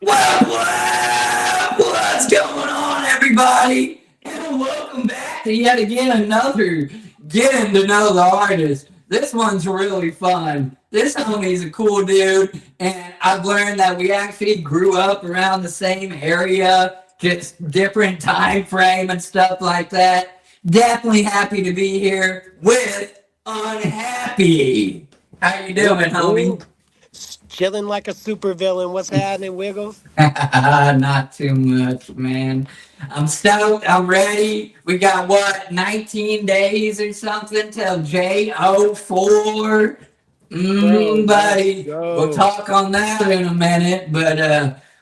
What's going on, everybody? And welcome back to yet again another Getting to Know the Artist. This one's really fun. This homie's a cool dude, and I've learned that we actually grew up around the same area, just different time frame and stuff like that. Definitely happy to be here with Unhappy. How you doing, homie? Ooh, chilling like a supervillain. What's happening, Wiggles? Not too much, man. I'm stoked. I'm ready. We got what, 19 days or something till J04? Bro, let's Buddy. We'll go. talk on that in a minute, but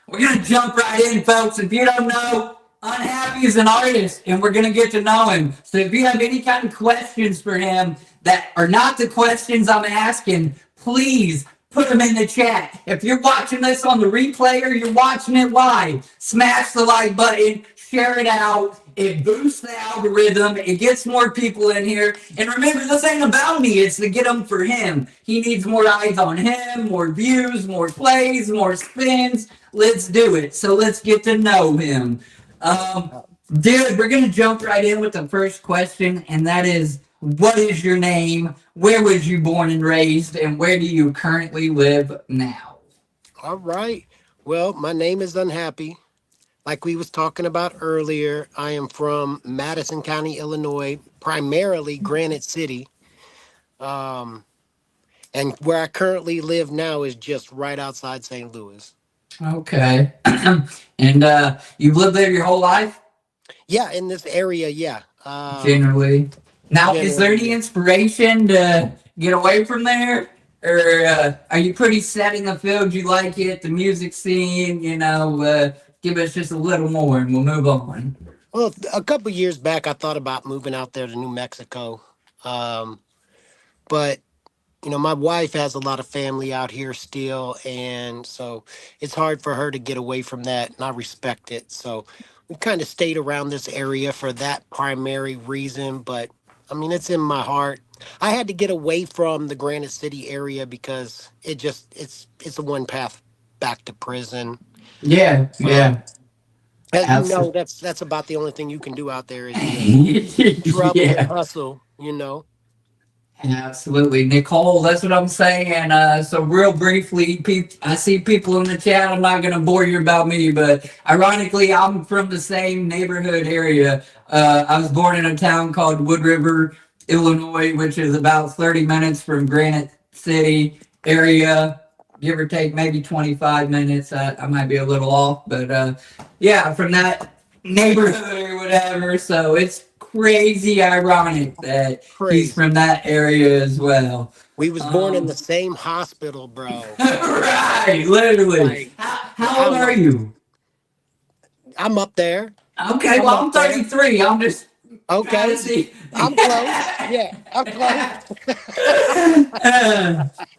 we're going to jump right in, folks. If you don't know, Unhappy is an artist, and we're going to get to know him. So if you have any kind of questions for him that are not the questions I'm asking, please put them in the chat. If you're watching this on the replay or you're watching it live, smash the like button, share it out. It boosts the algorithm. It gets more people in here. And remember, this ain't about me. It's to get them for him. He needs more eyes on him, more views, more plays, more spins. Let's do it. So let's get to know him. Um, Dude, we're going to jump right in with the first question, and that is, what is your name? Where was you born and raised? And where do you currently live now? All right. Well, my name is Unhappy. Like we was talking about earlier, I am from Madison County, Illinois, primarily Granite City. Um, and where I currently live now is just right outside St. Louis. Okay. And you've lived there your whole life, Yeah, in this area, yeah. generally. Now, is there Generally, any yeah. inspiration to get away from there? Or are you pretty set in the field? You like it, the music scene, give us just a little more and we'll move on. Well, a couple years back, I thought about moving out there to New Mexico. Um, but my wife has a lot of family out here still, and so it's hard for her to get away from that, and I respect it. So we kind of stayed around this area for that primary reason, but I mean, it's in my heart. I had to get away from the Granite City area because it's a one path back to prison. Yeah, Um, yeah. as you know, Absolutely. that's about the only thing you can do out there is just trouble and Yeah. hustle. Absolutely, Nicole. That's what I'm saying. So, real briefly, I see people in the chat. I'm not going to bore you about me, but ironically, I'm from the same neighborhood area. I was born in a town called Wood River, Illinois, which is about 30 minutes from Granite City area, give or take maybe 25 minutes. I might be a little off, but yeah, from that neighborhood or whatever. So it's crazy ironic that he's from Crazy. that area as well. We was born in Um, the same hospital, bro. right, literally. Like How old I'm are up, you? I'm up there. Okay, I'm well, up I'm there. 33. I'm just trying to Okay, see. I'm close. Yeah, I'm close.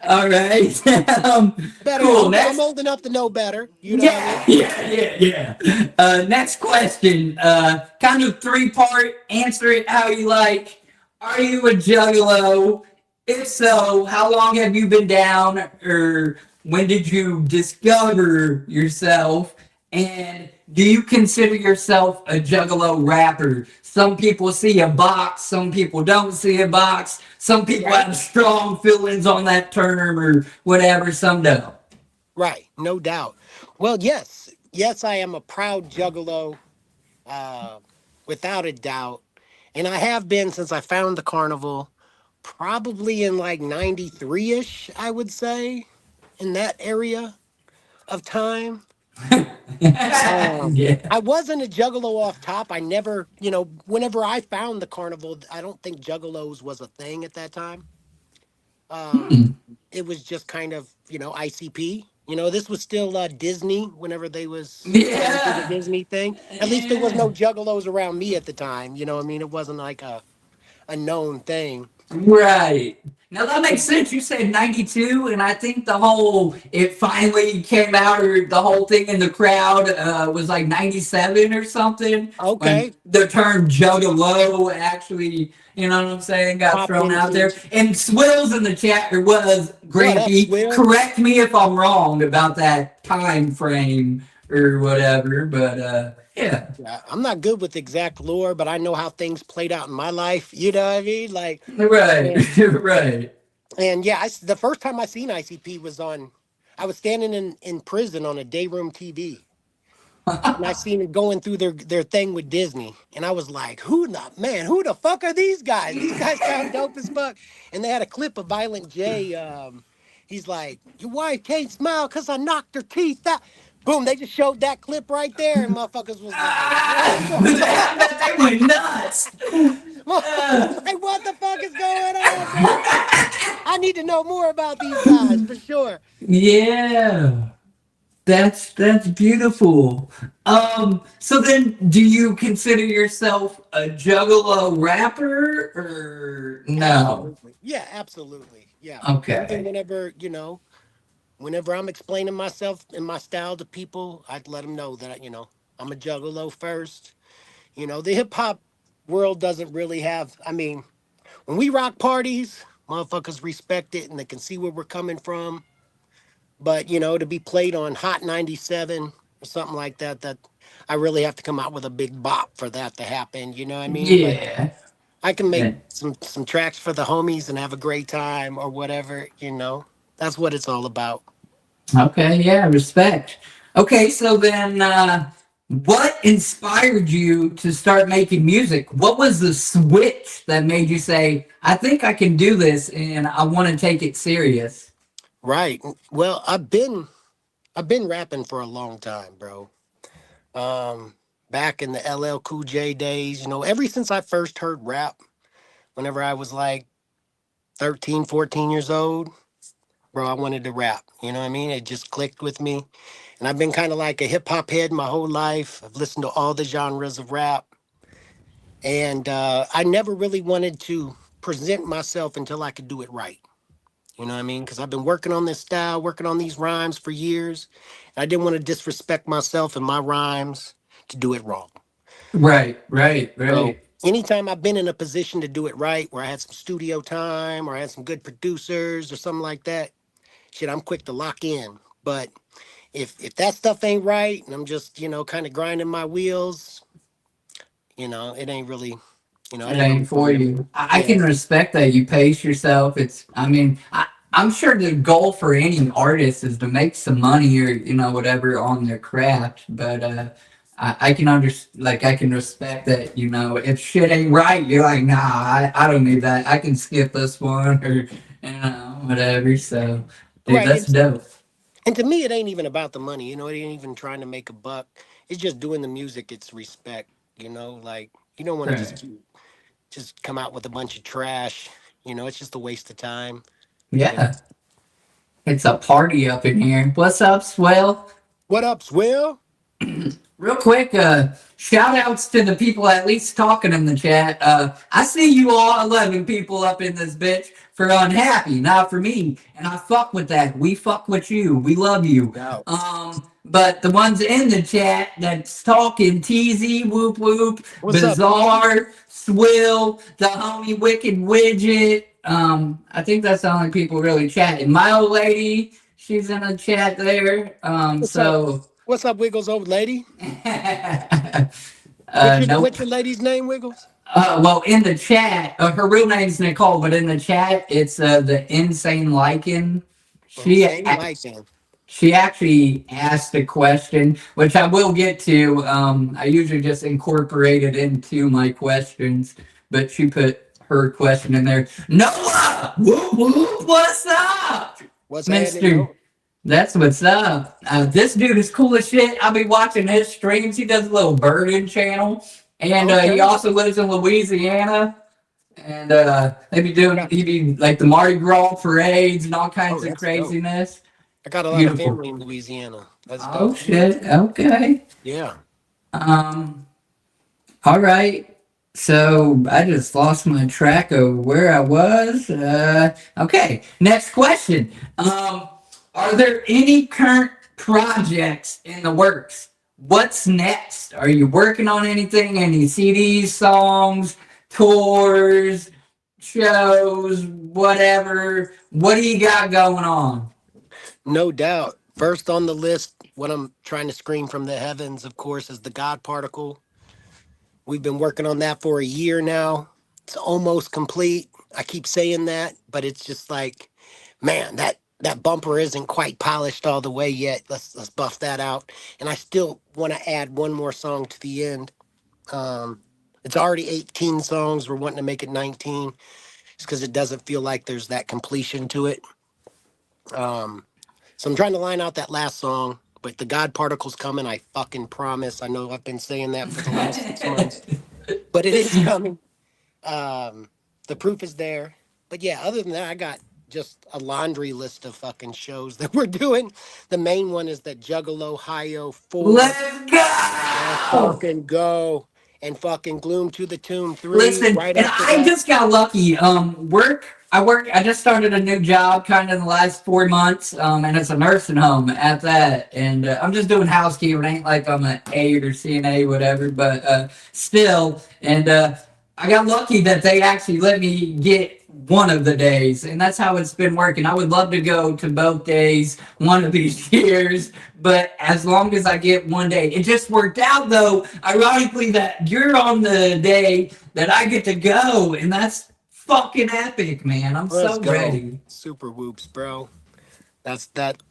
All right. Better. Cool. I'm Next. old enough to know better. You know what I Yeah, mean? yeah. Next question. Kind of three-part. Answer it how you like. Are you a juggalo? If so, how long have you been down, or when did you discover yourself? And do you consider yourself a juggalo rapper? Some people see a box, some people don't see a box, some people Right. have strong feelings on that term or whatever, some don't. Right. No doubt. Well, yes, I am a proud juggalo, uh, without a doubt, and I have been since I found the carnival. Probably in like '93 ish, I would say, in that area of time. Yeah. I wasn't a juggalo off top. I never, whenever I found the carnival, I don't think juggalos was a thing at that time. Um, Hmm. it was just kind of, ICP. This was still Disney whenever they was going through the Yeah. Disney thing. At least there was Yeah. no juggalos around me at the time. You know what I mean? It wasn't like a known thing. Right. Now that But makes sense. You said 92, and I think it finally came out, or the whole thing in the crowd was like 97 or something, when okay, the term Juggalo actually, you know what I'm saying, got popped thrown out there. into And Swills in the chat, or was what up, Grampy, Swills? correct me if I'm wrong about that time frame or whatever. But yeah, Yeah, I'm not good with exact lore, but I know how things played out in my life. You know what I mean? Like, right, and, right. and yeah, the first time I seen ICP was on, I was standing in prison on a day room TV. And I seen it going through their thing with Disney. And I was like, who the fuck are these guys? These guys sound dope as fuck. And they had a clip of Violent J. He's like, your wife can't smile because I knocked her teeth out. Boom, they just showed that clip right there, and motherfuckers was like, what the They went nuts. Motherfuckers was like, what the fuck is going on, bro? I need to know more about these guys for sure. Yeah. That's beautiful. So then do you consider yourself a Juggalo rapper or no? Absolutely. Yeah, absolutely. Yeah. Even Okay. whenever, whenever I'm explaining myself and my style to people, I'd let them know that, I'm a juggalo first. The hip hop world doesn't really have, I mean, when we rock parties, motherfuckers respect it and they can see where we're coming from. But, to be played on Hot 97 or something like that, that I really have to come out with a big bop for that to happen. You know what I mean? But Yeah. I can make Yeah. some tracks for the homies and have a great time or whatever. That's what it's all about. Okay, yeah, respect. Okay, so then what inspired you to start making music? What was the switch that made you say, I think I can do this and I want to take it serious? Right. Well, I've been rapping for a long time, bro. Back in the LL Cool J days, ever since I first heard rap, whenever I was like 13, 14 years old, bro, I wanted to rap. You know what I mean? It just clicked with me. And I've been kind of like a hip hop head my whole life. I've listened to all the genres of rap. And I never really wanted to present myself until I could do it right. You know what I mean? Because I've been working on this style, working on these rhymes for years. And I didn't want to disrespect myself and my rhymes to do it wrong. Right, right, So right. anytime I've been in a position to do it right, where I had some studio time or I had some good producers or something like that, shit, I'm quick to lock in. But if that stuff ain't right and I'm just, kind of grinding my wheels, it ain't really, I It never ain't really for wanted you. to. I Yeah. can respect that you pace yourself. I mean, I'm sure the goal for any artist is to make some money or, whatever on their craft. But I can I can respect that, if shit ain't right, you're like, nah, I don't need that. I can skip this one or, whatever. So, dude, Right. that's dope. And to me, it ain't even about the money. It ain't even trying to make a buck. It's just doing the music. It's respect. Like you don't want to Right. just come out with a bunch of trash. It's just a waste of time. You know. Yeah. It's a party up in here. What's up, Swell? What up, Swill? Real quick, shout outs to the people at least talking in the chat. I see you all 11 people up in this bitch for unhappy, not for me. And I fuck with that. We fuck with you. We love you. No. But the ones in the chat that's talking, TZ, Whoop Whoop, What's up, Easy? Bizarre, Swill, the homie Wicked Widget. I think that's the only people really chatting. My old lady, she's in the chat there. What's up? What's up, Wiggles, old lady? Nope. What's your lady's name, Wiggles? Well, in the chat, her real name's Nicole, but in the chat, it's the insane lichen. She Insane a- liking. she actually asked a question, which I will get to. I usually just incorporate it into my questions, but she put her question in there. Noah, whoop, whoop, what's up, What's happening? Mister? That's what's up. This dude is cool as shit. I'll be watching his streams. He does a little birding channel, and he Okay. also lives in Louisiana. And he be like the Mardi Gras parades and all Oh, kinds of that's dope. craziness. I got a lot of Beautiful. family in Louisiana. That's Oh dope. shit. Okay. Yeah. Um. All right. So I just lost my track of where I was. Okay. Next question. Are there any current projects in the works? What's next? Are you working on anything? Any CDs, songs, tours, shows, whatever? What do you got going on? No doubt. First on the list, what I'm trying to scream from the heavens, of course, is the God Particle. We've been working on that for a year now. It's almost complete. I keep saying that, but it's just like, man, that bumper isn't quite polished all the way yet. Let's buff that out. And I still want to add one more song to the end. Um, it's already 18 songs. We're wanting to make it 19, just because it doesn't feel like there's that completion to it. Um, so I'm trying to line out that last song, but the God Particle's coming. I fucking promise. I know I've been saying that for the last 6 months, but it is coming. The proof is there. But yeah, other than that, I got just a laundry list of fucking shows that we're doing. The main one is that Juggalo Hio 4. Let's Let's go. fucking go. And fucking Gloom to the Tomb 3 Listen, right and after I that. just got lucky. I just started a new job kind of in the last 4 months, and it's a nursing home at that. And I'm just doing housekeeping. It ain't like I'm an aide or CNA, whatever, but still. And I got lucky that they actually let me get one of the days, and that's how it's been working. I would love to go to both days one of these years, but as long as I get one day. It just worked out, though, ironically, that you're on the day that I get to go, and that's fucking epic, man. I'm Let's so go. ready. Super whoops, bro. That's that.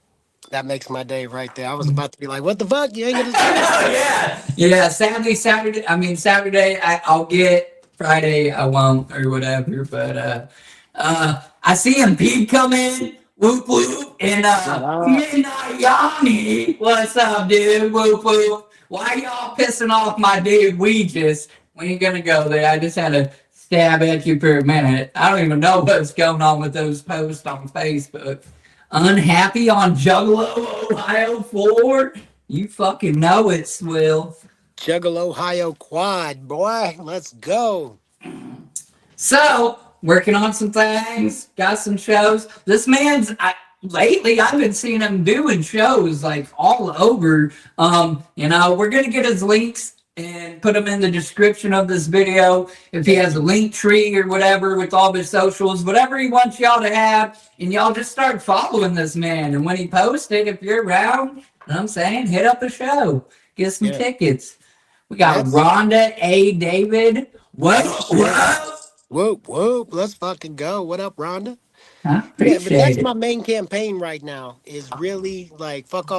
That makes my day right there. I was about to be like, "What the fuck? You ain't gonna say that?" Yeah. Yeah, Saturday I'll get, Friday I won't or whatever, but I see him Pete come in, whoop whoop, and What up? Midnight Yanni. What's up, dude? Whoop whoop. Why y'all pissing off my dude? We ain't gonna go there. I just had to stab at you for a minute. I don't even know what's going on with those posts on Facebook. Unhappy on Juggalo Ohio 4? You fucking know it, Swill. Juggalo Ohio Quad, boy. Let's go. So, working on some things, got some shows. Lately, I've been seeing him doing shows like all over. We're gonna get his links and put them in the description of this video. If he has a link tree or whatever with all his socials, whatever he wants y'all to have, and y'all just start following this man. And when he posts it, if you're around, you know what I'm saying, hit up a show, get some Yeah. tickets. We got That's Rhonda A. David. What? oh shit. What? Whoop whoop. Let's fucking go. What up, Rhonda? I Yeah, but appreciate that's it. my main campaign right now. Is really like fuck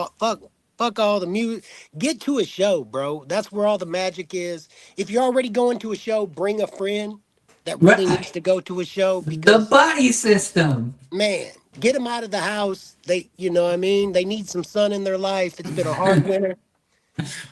all the music. Get to a show, bro. That's where all the magic is. If you're already going to a show, bring a friend that really needs Right. to go to a show The because buddy system. man, get them out of the house. You know what I mean? They need some sun in their life. It's been a hard winter.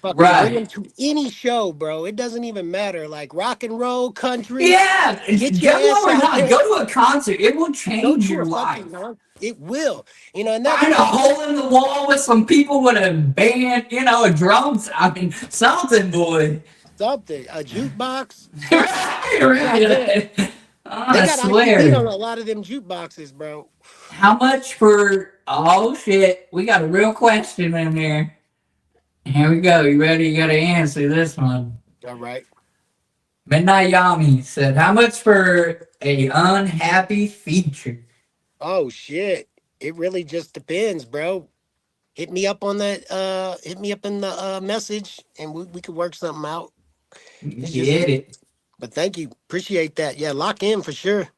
Fucking bring them Right. to any show, bro. It doesn't even matter. Like rock and roll, country. Yeah. Get your Juggalo ass or out not, there. go to a concert. It will Go change to your a fucking life. con. It will. And that's Find a what I'm hole in the wall with some people with a band, a drums. I mean, something, boy. something. A jukebox, something. Right, Goddamn. right. They I got IPV on swear. a lot of them jukeboxes, bro. How much for. Oh, shit. We got a real question in there. Here we go. You ready? You got to answer this one. All right. Midnight Yami said, "How much for a unhappy feature?" Oh shit. It really just depends, bro. Hit me up on that. Hit me up in the message, and we could work something out. It's just. Get it. But thank you. Appreciate that. Yeah, lock in for sure.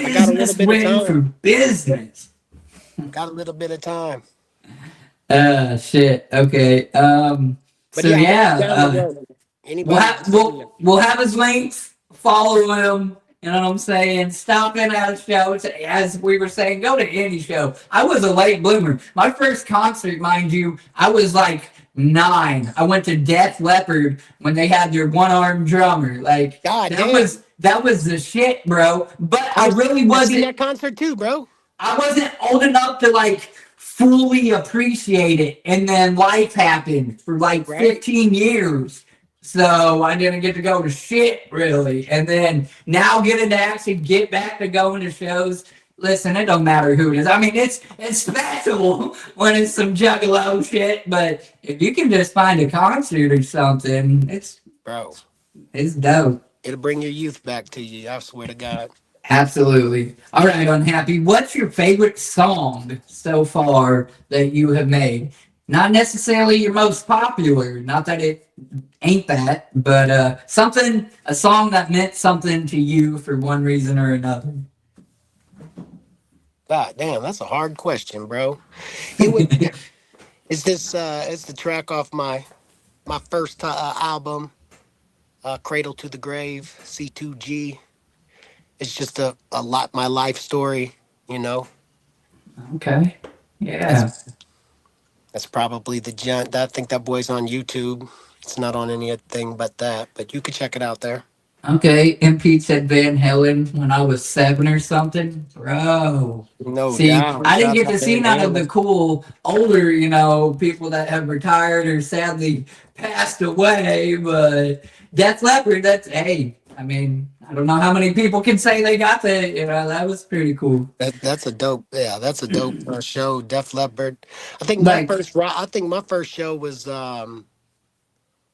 I got a little Business bit of win for time. business. Got a little bit of time. Shit. Okay. But So yeah, I'm yeah. down the road. We'll Anybody have just hit me up. we'll have his links. Follow him. You know what I'm saying? Stop in at a show. As we were saying, go to any show. I was a late bloomer. My first concert, mind you, I was like 9. I went to Def Leppard when they had their one-armed drummer. Like God that damn. was that was the shit, bro. But I really I've seen wasn't. that concert too, bro. I wasn't old enough to like fully appreciate it. And then life happened for like Right? 15 years. So I didn't get to go to shit really. And then now getting to actually get back to going to shows. Listen, it don't matter who it is. I mean, it's special when it's some juggalo shit, but if you can just find a concert or something, Bro. it's dope. It'll bring your youth back to you. I swear to God. Absolutely. All right, Unhappy. What's your favorite song so far that you have made? Not necessarily your most popular, not that it ain't that, but something, a song that meant something to you for one reason or another. God damn, that's a hard question, bro. It would. It's this. It's the track off my first album, Cradle to the Grave, C2G. It's just a lot my life story. You know, Okay. Yeah. that's that's probably the gent. I think that boy's on YouTube. It's not on anything but that, but you could check it out there. Okay. MP said Van Halen when I was 7 or something. Bro. No See, doubt. I didn't Shout get out to to see Van none of the Halen. cool older, people that have retired or sadly passed away, but Def Leppard, that's, hey, I mean, I don't know how many people can say they got that, that was pretty cool. That's a dope. Yeah, that's a dope show. Def Leppard. Like, I think my first show was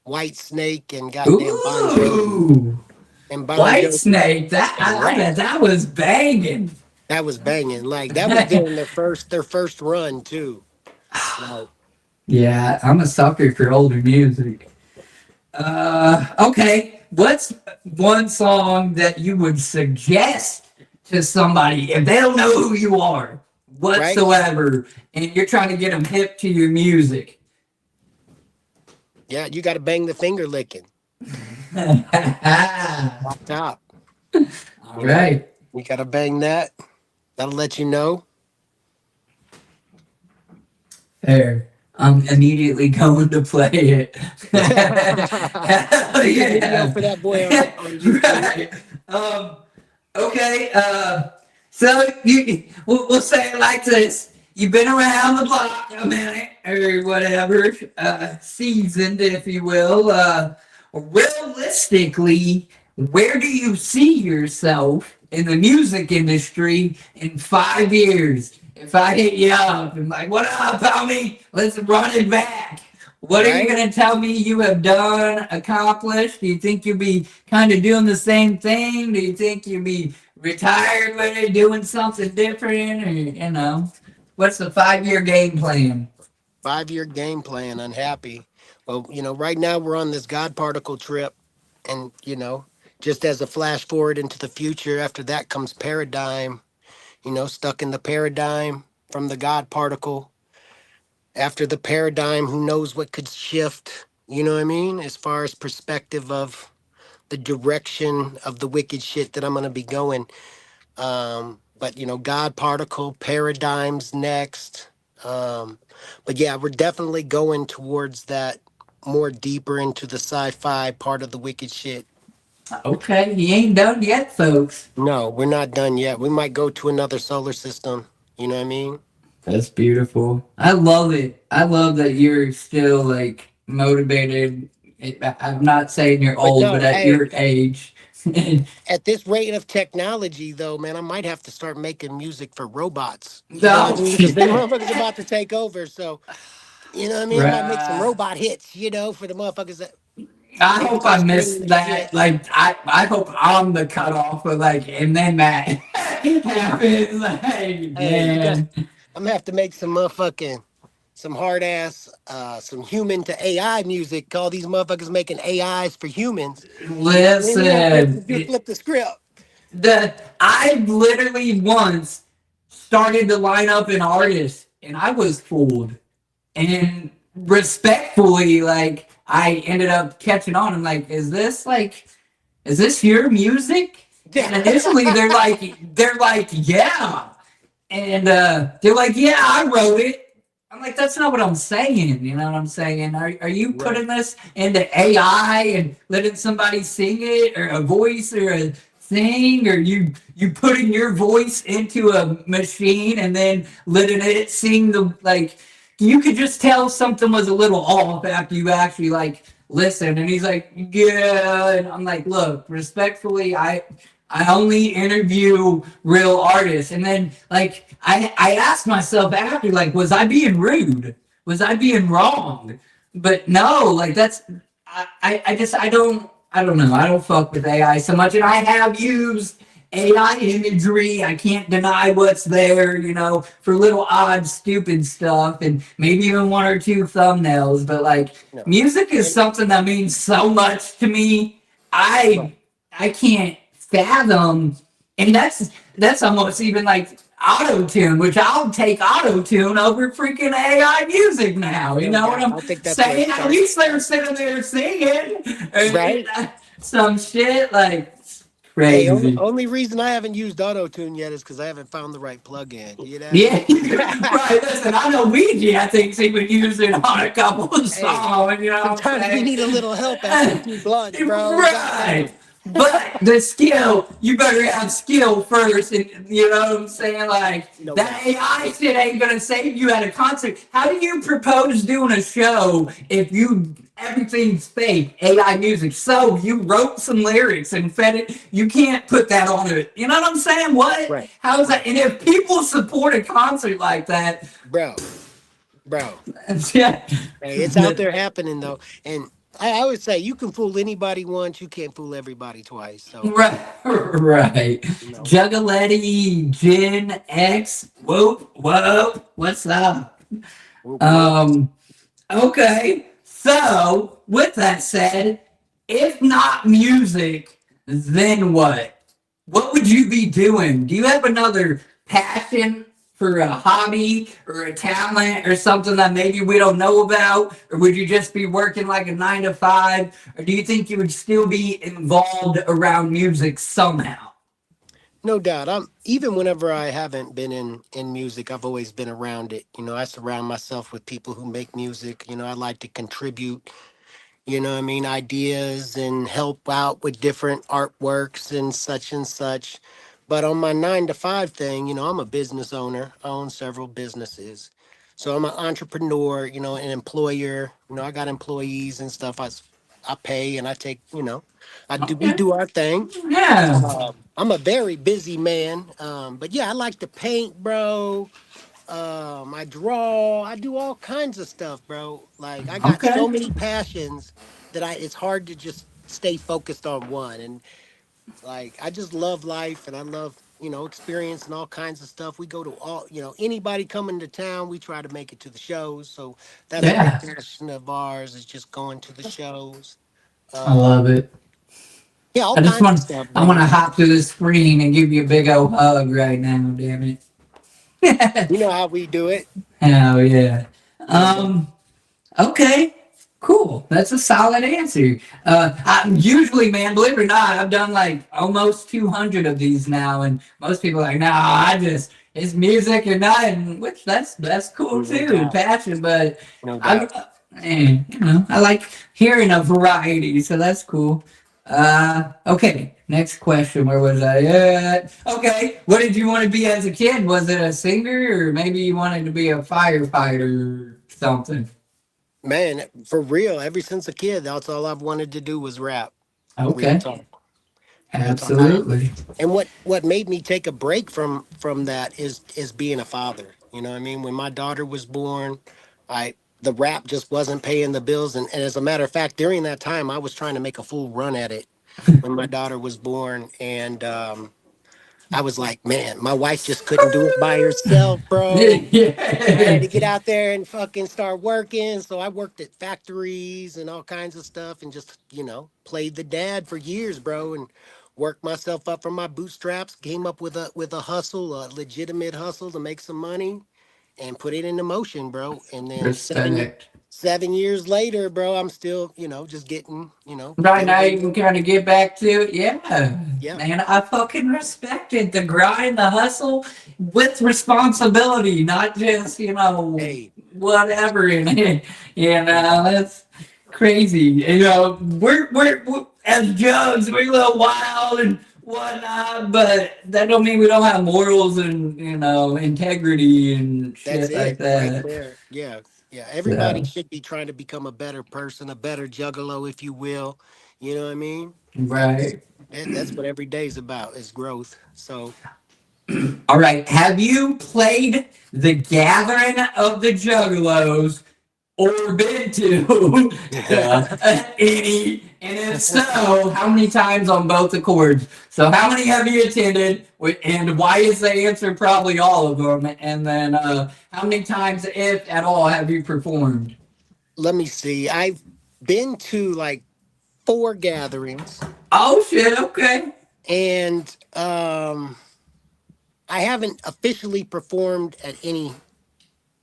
White Snake and goddamn Bon Jovi. ooh, And Bon White Jovi Snake, that, and I bet Rat. that was banging. That was banging. Like that was during their first run too. Like Yeah, I'm a sucker for older music. Okay. What's one song that you would suggest to somebody if they don't know who you are right? whatsoever, and you're trying to get them hip to your music? Yeah, you got to bang the finger licking. All Off top. You know, right. you got to bang that. That'll let you know. There. I'm immediately going to play it. Hell Leave a video yeah. for that boy on YouTube. Right. Okay. So we'll say it like this: you've been around the block a minute or whatever, seasoned, if you will. Realistically, where do you see yourself in the music industry in 5 years? If I hit you up and like, what up, homie? Let's run it back. What are you Right? going to tell me you have done, accomplished? Do you think you'll be kind of doing the same thing? Do you think you'll be retired with it, doing something different? Or, what's the 5 year game plan? 5 year game plan. Unhappy. Well, right now we're on this God particle trip, and just as a flash forward into the future, after that comes paradigm. Stuck in the paradigm from the God particle. After the paradigm, who knows what could shift, you know what I mean? As far as perspective of the direction of the wicked shit that I'm going to be going. But, God particle, paradigms next. But yeah, we're definitely going towards that more deeper into the sci-fi part of the wicked shit. Okay, he ain't done yet, folks. No, we're not done yet. We might go to another solar system. You know what I mean? That's beautiful. I love it. I love that you're still like motivated. I'm not saying you're But old, but no, at hey, your age. at this rate of technology, though, man, I might have to start making music for robots. You know what I No mean? Because them shit. motherfuckers about to take over. So, you know what I mean? I might make some Right. robot hits, for the motherfuckers that I people hope I just screaming missed and shit. that. Like I hope I'm the cutoff of like, and then that happens. Like, Hey, man, I'm gonna have to make some hard ass, some human to AI music. Call these motherfuckers making AIs for humans. You know what I mean? We have to listen. just flip the script. I literally once started to line up an artist, and I was fooled. And respectfully, like I ended up catching on. I'm like, is this your music? And initially they're like, yeah. And they're like, yeah, I wrote it. I'm like, that's not what I'm saying. You know what I'm saying? Are you Right. putting this into AI and letting somebody sing it or a voice or a thing? Or you putting your voice into a machine and then letting it sing the like you could just tell something was a little off after you actually like listen. And he's like, yeah. And I'm like, look, respectfully, I only interview real artists. And then like I asked myself after, like, was I being rude? Was I being wrong? But no, like that's I just I don't know. I don't fuck with AI so much. And I have used AI imagery. I can't deny what's there, for little odd, stupid stuff and maybe even one or two thumbnails. But like No. music is And something that means so much to me. right. I can't fathom, and that's almost even like auto tune, which I'll take auto tune over freaking AI music now. You No know what doubt. I'm I think that's where it saying? At starts. least they're sitting there singing Right. some shit like Hey, crazy. only reason I haven't used auto tune yet is because I haven't found the right plug-in. You know? Yeah, right. Listen, I know Ouija, I think he would use it on a couple of Hey, songs, you know what sometimes we I'm need a little help after a saying? few blunts, bro. Right. Goddamn. But the skill, you better have skill first, and you know what I'm saying? Like No that doubt. AI shit ain't gonna save you at a concert. How do you propose doing a show if you everything's fake AI music? So you wrote some lyrics and fed it. You can't put that on it. You know what I'm saying? What? Right. How's that? Right. And if people support a concert like that, Bro. Bro. yeah, Hey, it's out there happening though. And I always say you can fool anybody once, you can't fool everybody twice. So, right, right. you know. Juggaletti Gen X. Whoop, whoop. What's up? Whoop whoop. Um, okay. So, with that said, if not music, then what? What would you be doing? Do you have another passion for a hobby or a talent or something that maybe we don't know about? Or would you just be working like a 9 to 5? Or do you think you would still be involved around music somehow? No doubt. I'm even whenever I haven't been in music, I've always been around it. You know, I surround myself with people who make music. You know, I like to contribute, you know what I mean, ideas and help out with different artworks and such. But on my 9 to 5 thing, you know, I'm a business owner. I own several businesses. So I'm an entrepreneur, you know, an employer. You know, I got employees and stuff. I pay and I take, you know, we Okay. do our thing. Yeah. I'm a very busy man. But yeah, I like to paint, bro. I draw. I do all kinds of stuff, bro. Like I got so Okay. many passions that I it's hard to just stay focused on one. And like I just love life and I love, you know, experiencing all kinds of stuff. We go to all, you know, anybody coming to town, we try to make it to the shows. So that's a big Yeah. passion of ours is just going to the shows. I love Um, it. yeah, all I just kinds of want stuff, I want bro. to hop through the screen and give you a big old hug right now, damn it. You know how we do it. Hell yeah. No doubt. Um, okay, cool. That's a solid answer. I'm usually, man, believe it or not, I've done like almost 200 of these now, and most people are like, no, it's music and nothing, which that's cool No too, doubt. passion. But No I, doubt. I like hearing a variety, so that's cool. Okay, next question. Where was I at? Okay, what did you want to be as a kid? Was it a singer, or maybe you wanted to be a firefighter or something? Man, for real, ever since a kid, that's all I've wanted to do was rap. Real Okay, talk. Real talk. absolutely. And what made me take a break from that is being a father. You know what I mean? When my daughter was born, I the rap just wasn't paying the bills. And as a matter of fact, during that time I was trying to make a full run at it when my daughter was born. And I was like, man, my wife just couldn't do it by herself, bro. I had Yeah. to get out there and fucking start working. So I worked at factories and all kinds of stuff and just, you know, played the dad for years, bro, and worked myself up from my bootstraps, came up with a hustle, a legitimate hustle to make some money and put it into motion, bro. And then Respect. 7 years later, bro, I'm still, you know, just getting, you know, Right getting now, ready you to can kind of get back to it. Yeah, yeah. man, I fucking respect it. The grind, the hustle with responsibility, not just, Hey, whatever. And, that's crazy. We're as jugs, we're a little wild and whatnot, but that don't mean we don't have morals and, integrity and that's shit like it right that. there. Yeah. Yeah. Everybody So, should be trying to become a better person, a better juggalo, if you will. You know what I mean? right. That's what every day is about, is growth. So All right. Have you played The Gathering of the Juggalos or been to any? And if so, how many times on both accords? So how many have you attended? And why is the answer probably all of them? And then how many times, if at all, have you performed? Let me see. I've been to like 4 gatherings, Oh shit! Okay. and I haven't officially performed at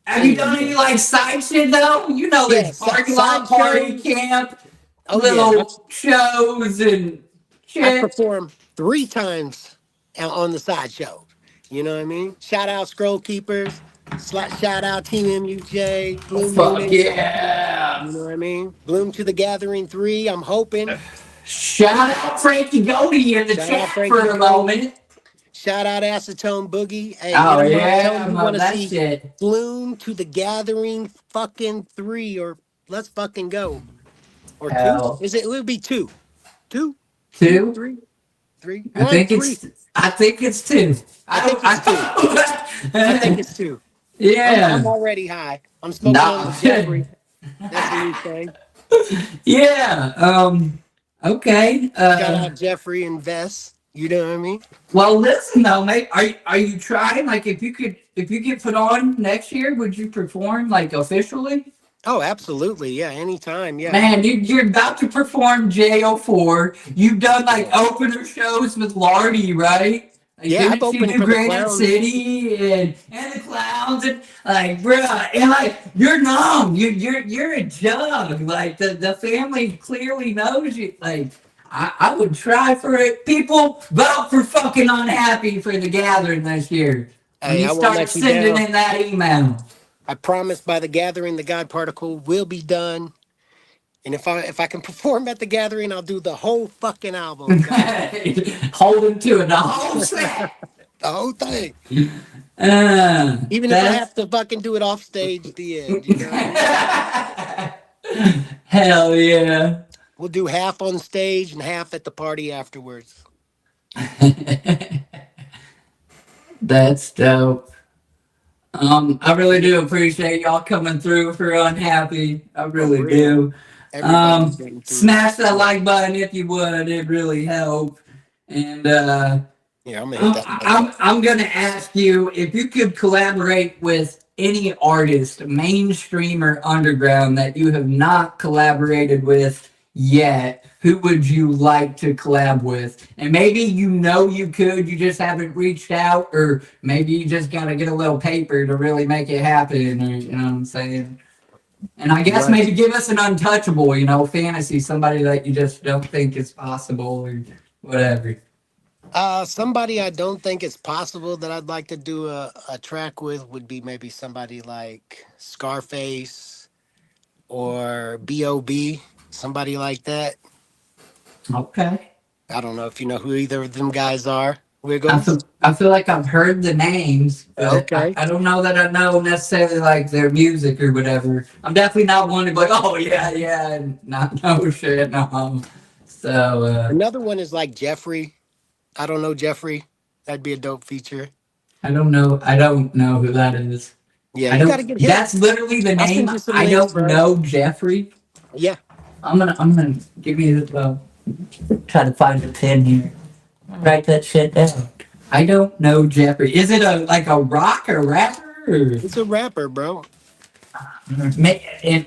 Have you any of done any them. like side shit though? You know, Yeah, there's parking lot, side party, shows. camp, Oh yeah, little shows and I've shit. performed 3 times on the sideshow. You know what I mean? Shout out Scroll Keepers. Shout out Team MUJ. Bloom Fuck Unit. yeah! You know what I mean? Bloom to the Gathering 3. I'm hoping. Shout out Frankie Goody in the Shout out chat for Frankie a Cody. moment. Shout out Acetone Boogie. Hey, hit Oh him up. Tell yeah, him you love want to that see shit. Bloom to the Gathering fucking 3, or let's fucking go. Or 2? Hell, Is it? It would be 2. 2? 2? two. 3? 3? I 1? think 3? it's. I think it's two. I think it's 2. I think it's 2. I'm Yeah. already high. I'm smoking on No. the Jeffrey. That's a new thing. Yeah. Okay. Shout out Jeffrey and Vess. You know what I mean? Well, listen though, mate. Are you trying? Like, if you get put on next year, would you perform like officially? Oh, absolutely. Yeah, anytime. Yeah. Man, you're about to perform JO4. You've done like Yeah. opener shows with Lardy, right? Like, Yeah, I've didn't you opened do for the Granite clowns. City and the Clowns and like, bruh, and like you're numb. You're a jug. Like the family clearly knows you. Like I would try for it. People vote for fucking unhappy for the gathering this year. When Hey, you I won't start let you sending down. in that email. I promise by the gathering the God particle will be done. And if I can perform at the gathering, I'll do the whole fucking album. God damn. Hold him to it. The whole set. The whole thing. Uh, Even if I that's have to fucking do it off stage at the end, you know what I mean? hell yeah. We'll do half on stage and half at the party afterwards. That's dope. I really do appreciate y'all coming through for Unhappy. I For really real. do. Everybody's getting through it. Smash that like button if you would. It really helped. And Yeah, I'm gonna hit that like button. I'm gonna ask you if you could collaborate with any artist, mainstream or underground, that you have not collaborated with yet. Who would you like to collab with? And maybe you know you could, you just haven't reached out, or maybe you just gotta get a little paper to really make it happen. Or you know what I'm saying? And I guess Right. maybe give us an untouchable, fantasy, somebody that you just don't think is possible or whatever. Somebody I don't think it's possible that I'd like to do a track with would be maybe somebody like Scarface or B.O.B., somebody like that. Okay. I don't know if you know who either of them guys are. I Wiggles? feel I feel like I've heard the names, but Okay. I don't know that I know necessarily like their music or whatever. I'm definitely not one to be like, oh yeah, yeah, and not know shit. No. So Another one is like Jeffrey. I don't know Jeffrey. That'd be a dope feature. I don't know. I don't know who that is. Yeah, I you don't. gotta get hip. That's literally the I'll name. send you some I links, don't bro. know Jeffrey. Yeah. I'm gonna give me the try to find a pen here. Write that shit down. I don't know Jeffrey. Is it like a rock or rapper? Or? It's a rapper, bro.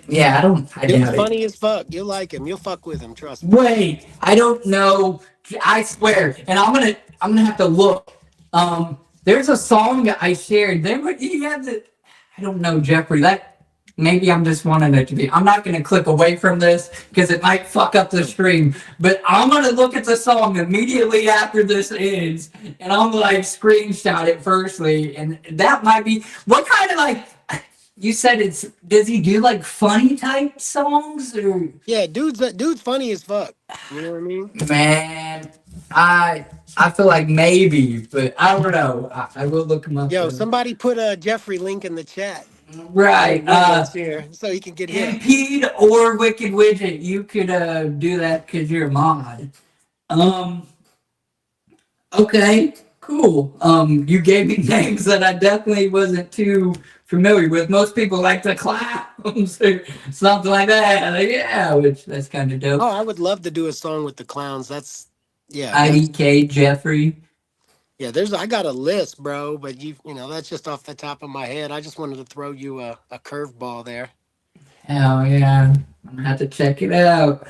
Yeah, I Dude's doubt it. funny as fuck. You'll like him. You'll fuck with him, trust me. Wait, I don't know. I swear, and I'm gonna have to look. There's a song that I shared. He had the. I don't know Jeffrey. That maybe I'm just wanting it to be. I'm not gonna click away from this because it might fuck up the stream. But I'm gonna look at the song immediately after this ends, and I'm like screenshot it firstly, and that might be what kind of like. You said it's. Does he do like funny type songs or? Yeah, dude's funny as fuck. You know what I mean? Man, I feel like maybe, but I don't know. I will look him up. Yo, Though. somebody put a Jeffrey link in the chat. Right. Wiggles here, so he can get hit. Impede or Wicked Widget, you could do that because you're a mod. Okay, cool. You gave me names that I definitely wasn't too familiar with. Most people like the clowns or something like that. Like, yeah, which that's kind of Oh, dope. I would love to do a song with the clowns. That's IDK Jeffrey. yeah. There's I got a list, bro, but that's just off the top of my head. I just wanted to throw you a curveball there. Hell yeah, I'm gonna have to check it out.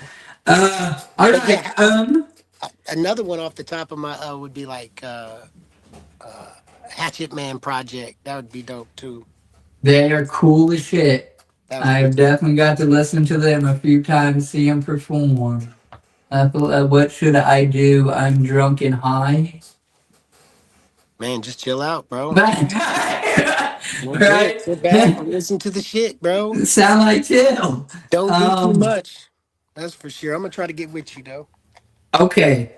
All But right. yeah, another one off the top of my would be like Hatchet Man Project. That would be dope too. They are cool as shit. That would be I've definitely got to listen to them a few times, see them perform. What should I do? I'm drunk and high. man. Just chill out, bro. That's it. Right? Sit back and listen to the shit, bro. Sound like chill. Don't do too Um, much. That's for sure. I'm gonna try to get with you though. okay.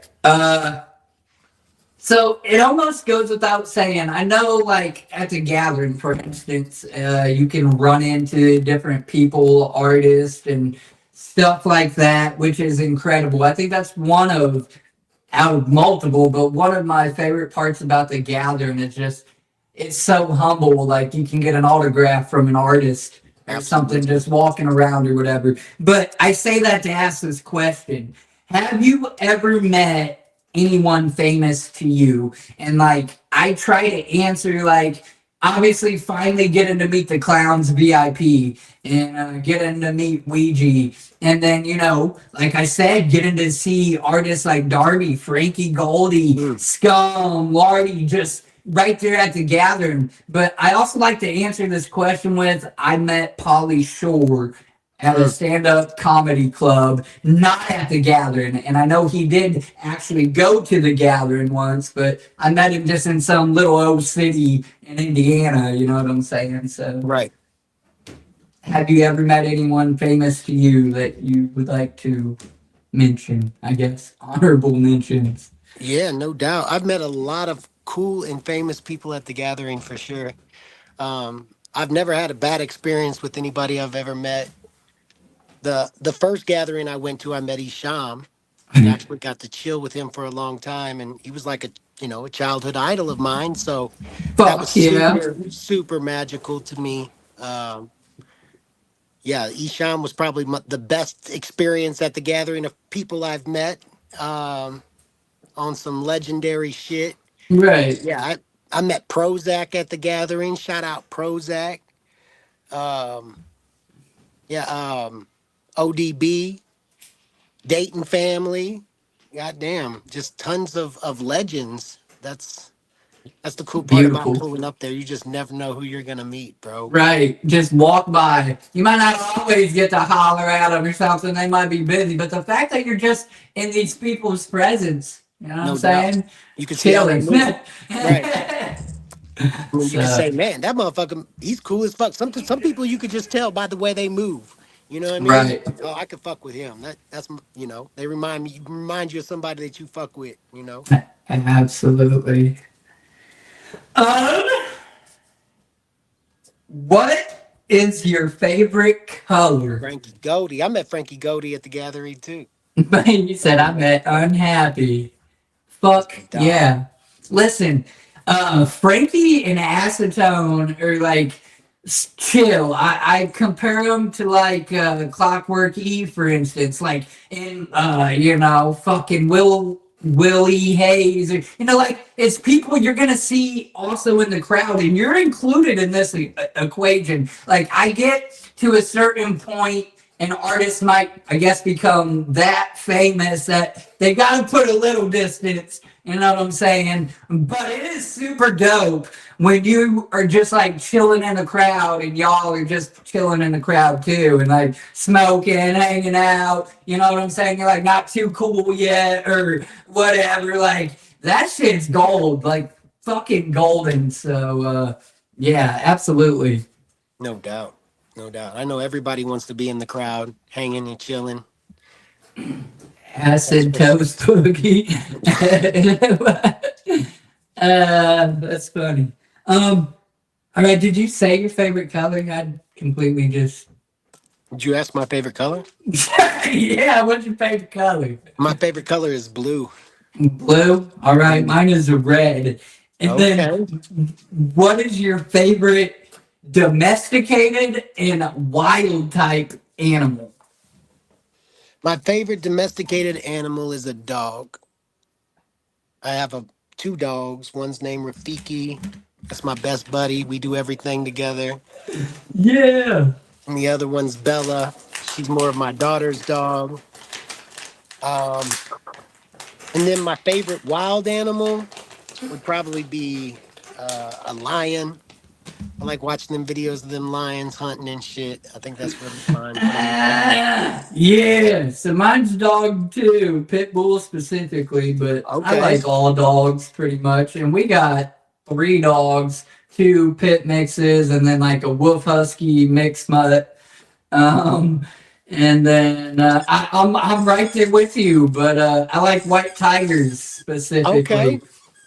So it almost goes without saying. I know, like at the gathering, for instance, you can run into different people, artists, and stuff like that, which is incredible. I think that's one of out of multiple, but one of my favorite parts about the gathering is just it's so humble. Like you can get an autograph from an artist or something Absolutely. just walking around or whatever. But I say that to ask this question. Have you ever met anyone famous to you? And like I try to answer like obviously finally getting to meet the clowns VIP and getting to meet Ouija. And then, like I said, getting to see artists like Darby, Frankie Goldie, Mm, Scum, Lardy, just right there at the gathering. But I also like to answer this question with I met Polly Shore at a mm. stand-up comedy club, not at the gathering. And I know he did actually go to the gathering once, but I met him just in some little old city in Indiana, you know what I'm saying? So Right. have you ever met anyone famous to you that you would like to mention? I guess honorable mentions. Yeah, no doubt. I've met a lot of cool and famous people at the gathering for sure. I've never had a bad experience with anybody I've ever met. The first gathering I went to, I met Isham and actually got to chill with him for a long time, and he was like a childhood idol of mine. So that was Fuck yeah. super super magical to me. Yeah, Isham was probably the best experience at the gathering of people I've met um, on some legendary shit. Right. Yeah, I met Prozac at the gathering. Shout out Prozac. Um, yeah, ODB, Dayton family. Goddamn, just tons of legends. That's the cool part about Beautiful. pulling up there. You just never know who you're gonna meet, bro. Right. Just walk by. You might not always get to holler at them or something. They might be busy. But the fact that you're just in these people's presence, you know what I'm No doubt. saying? You can see how they Chilling. move. Right. I mean, you can So, say, man, that motherfucker, he's cool as fuck. Some people you could just tell by the way they move. You know what I mean? right. Oh, I could fuck with him. They remind you of somebody that you fuck with. Absolutely. Um, what is your favorite color? Frankie Goldie. I met Frankie Goldie at the gathering too. You said I met unhappy. That's Fuck my dog. yeah. Listen, Frankie and Acetone are like chill. I compare them to like Clockwork Eve, for instance, like in fucking Willie Hayes, or, like it's people you're gonna see also in the crowd, and you're included in this equation. Like I get to a certain point an artist might, I guess, become that famous that they got to put a little distance. You know what I'm saying? But it is super dope when you are just like chilling in the crowd and y'all are just chilling in the crowd too and like smoking, hanging out. You know what I'm saying? You're like not too cool yet or whatever. Like that shit's gold, like fucking golden. So, yeah, absolutely. No doubt. No doubt. I know everybody wants to be in the crowd, hanging and chilling. That's Acid for sure. toast boogie. That's funny. All right. Did you say your favorite color? I completely just. Did you ask my favorite color? Yeah. What's your favorite color? My favorite color is blue. Blue. All right. Mm. Mine is a red. And then, Okay. what is your favorite? domesticated and wild type animal. My favorite domesticated animal is a dog. I have two dogs. One's named Rafiki. That's my best buddy. We do everything together. Yeah. And the other one's Bella. She's more of my daughter's dog. Um, and then my favorite wild animal would probably be a lion. I like watching them videos of them lions hunting and shit. I think that's really fun. Put them to bed. Yeah, so mine's dog too, pit bull specifically, but I Okay. like all dogs pretty much. And we got three dogs, two pit mixes, and then like a wolf husky mixed mutt. Um, and then I'm right there with you, but I like white tigers Okay. specifically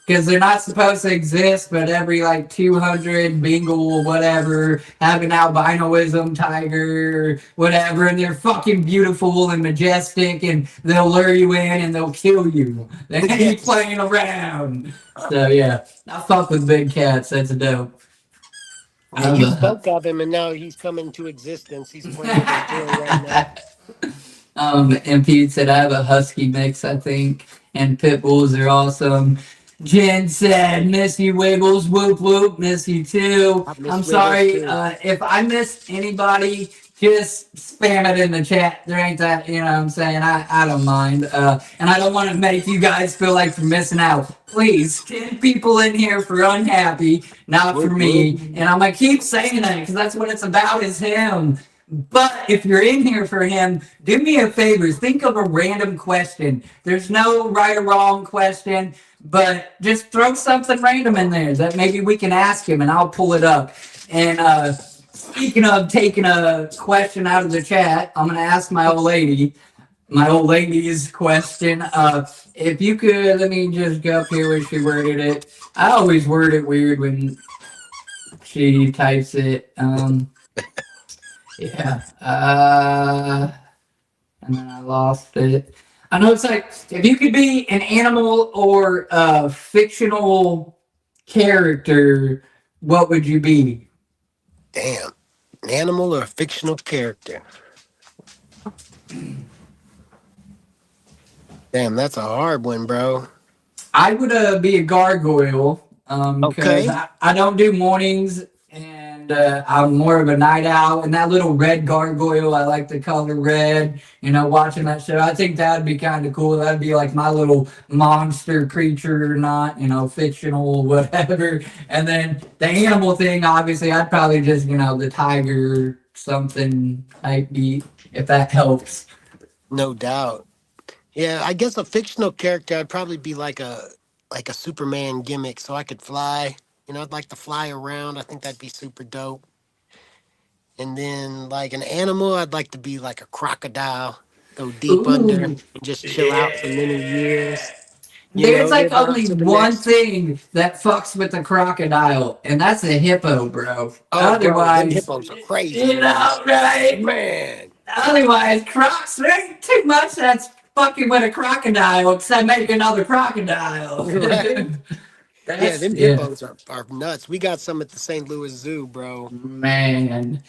because they're not supposed to exist, but every like 200 Bengal whatever have an albinoism tiger, whatever, and they're fucking beautiful and majestic, and they'll lure you in and they'll kill you. They ain't Yes. playing around. So yeah, I fuck with big cats. That's dope. Yeah, you spoke of him and now he's coming to existence. He's playing for real right now. And Pete said I have a husky mix, I think, and pit bulls are awesome. Jen said, "Miss you, Wiggles. Whoop whoop. Miss you too." I miss I'm Wiggles sorry too. if I missed anybody. Just spam it in the chat. There ain't that, you know what I'm saying? I don't mind. And I don't want to make you guys feel like you're missing out. Please, 10 people in here for unhappy, not for Whoop, whoop. me. And I'm going to keep saying that because that's what it's about is him. But if you're in here for him, do me a favor. Think of a random question. There's no right or wrong question, but just throw something random in there that maybe we can ask him and I'll pull it up. And speaking of taking a question out of the chat, I'm going to ask my old lady's question. If you could, let me just go up here where she worded it. I always word it weird when she types it. Yeah. And then I lost it. I know it's like if you could be an animal or a fictional character, what would you be? Damn. An animal or a fictional character? Damn, that's a hard one, bro. I would be a gargoyle because Okay. I don't do mornings and I'm more of a night owl. And that little red gargoyle, I like the color red. You know, watching that show, I think that'd be kind of cool. That'd be like my little monster creature, not fictional, whatever. And then the animal thing, obviously, I'd probably just the tiger something type beat if that helps. No doubt. Yeah, I guess a fictional character I'd probably be like a Superman gimmick so I could fly. I'd like to fly around. I think that'd be super dope. And then like an animal, I'd like to be like a crocodile. Go deep under Ooh, and just chill out for many yeah. years. There's like Live on only to the one next. thing that fucks with the crocodile, and that's a hippo, bro. Oh, bro, them Otherwise, hippos are crazy, man. right? Man. Otherwise, crocs, there ain't too much that's fucking with a crocodile except make another crocodile. Right? Yeah, them Yeah, hippos are nuts. We got some at the St. Louis Zoo, bro. man.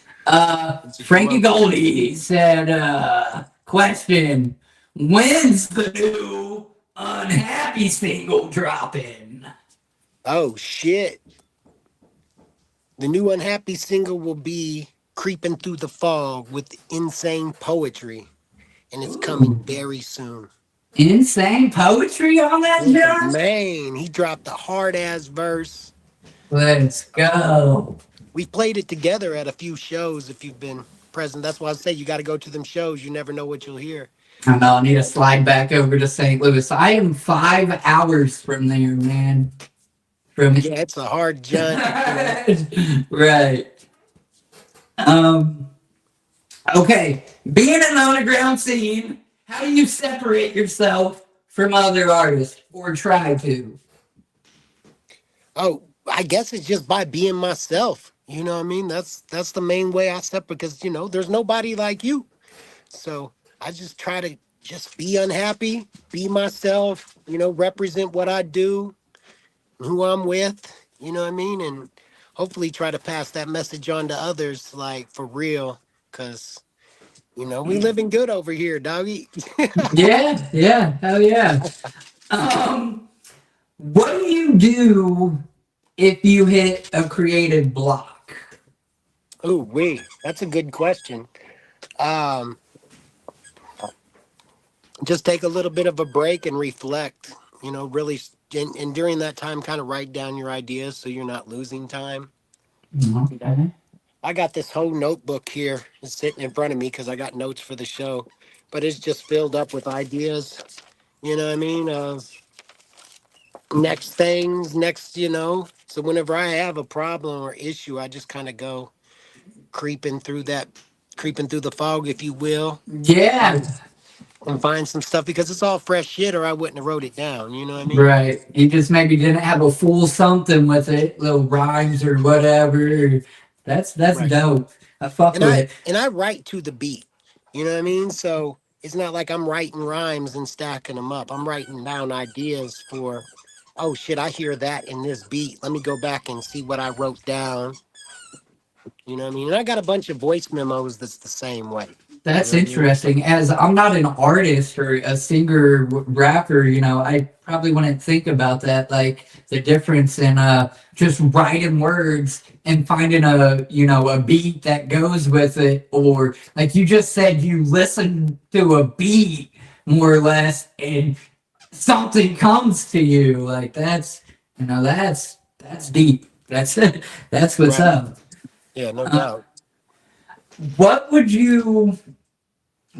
It's Frankie gross. Goldie said, question, when's the new unhappy single dropping? Oh shit. The new unhappy single will be Creeping Through the Fog with insane poetry. And it's coming Ooh. very soon. Insane poetry on that, Yeah, John? man, he dropped a hard ass verse. Let's go. We played it together at a few shows if you've been present. That's why I say you got to go to them shows. You never know what you'll hear. I know, I need to slide back over to St. Louis. I am 5 hours from there, man. From Yeah, it's a hard jaunt. right. Um, okay. Being in the underground scene, how do you separate yourself from other artists or try to? Oh, I guess it's just by being myself. You know what I mean? That's the main way I step because there's nobody like you. So I just try to just be unhappy, be myself, represent what I do, who I'm with, you know what I mean? And hopefully try to pass that message on to others, like for real, because we living good over here, doggy. Yeah, yeah, hell yeah. Um, what do you do if you hit a creative block? Oh, that's a good question. Um, just take a little bit of a break and reflect. Really, and during that time, kind of write down your ideas so you're not losing time. You know, Okay. I got this whole notebook here sitting in front of me because I got notes for the show, but it's just filled up with ideas. You know what I mean? Next things, So whenever I have a problem or issue, I just kind of go creeping through that, creeping through the fog, if you will, Yeah, and find some stuff because it's all fresh shit, or I wouldn't have wrote it down. You know what I mean? right. You just maybe didn't have a full something with it, little rhymes or whatever. That's Right. dope. I fuck And with I it. and I write to the beat. You know what I mean? So it's not like I'm writing rhymes and stacking them up. I'm writing down ideas for, oh shit, I hear that in this beat. Let me go back and see what I wrote down. You know what I mean? And I got a bunch of voice memos that's the same way. You That's know what I mean? interesting. As I'm not an artist or a singer, rapper, I probably wouldn't think about that, like the difference in just writing words and finding a beat that goes with it, or like you just said, you listen to a beat more or less, and something comes to you. Like that's deep. That's that's what's Right. up. Yeah, no Uh, doubt. what would you?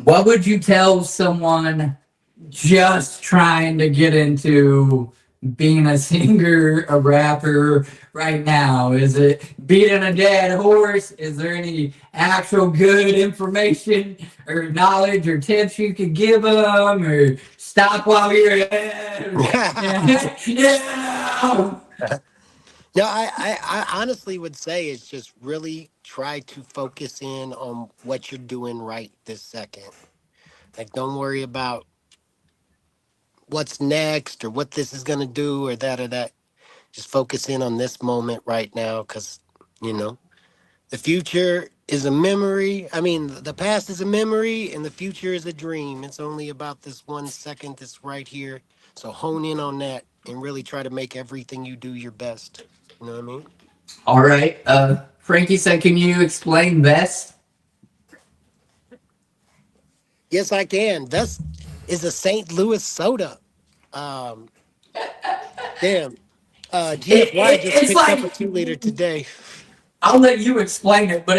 What would you tell someone just trying to get into being a singer, a rapper right now? Is it beating a dead horse? Is there any actual good information or knowledge or tips you could give them? Or stop while you're ahead? Yeah. Yeah. No, I honestly would say it's just really try to focus in on what you're doing right this second. Like, don't worry about what's next or what this is going to do or that or that. Just focus in on this moment right now because, you know, the future is a memory. I mean, the past is a memory and the future is a dream. It's only about this 1 second that's right here. So hone in on that and really try to make everything you do your best. You know what I mean? All right. Frankie said, can you explain best? Yes, I can. This is a St. Louis soda. Um, damn. GFY just It's picked up like a 2 liter today. I'll let you explain it, but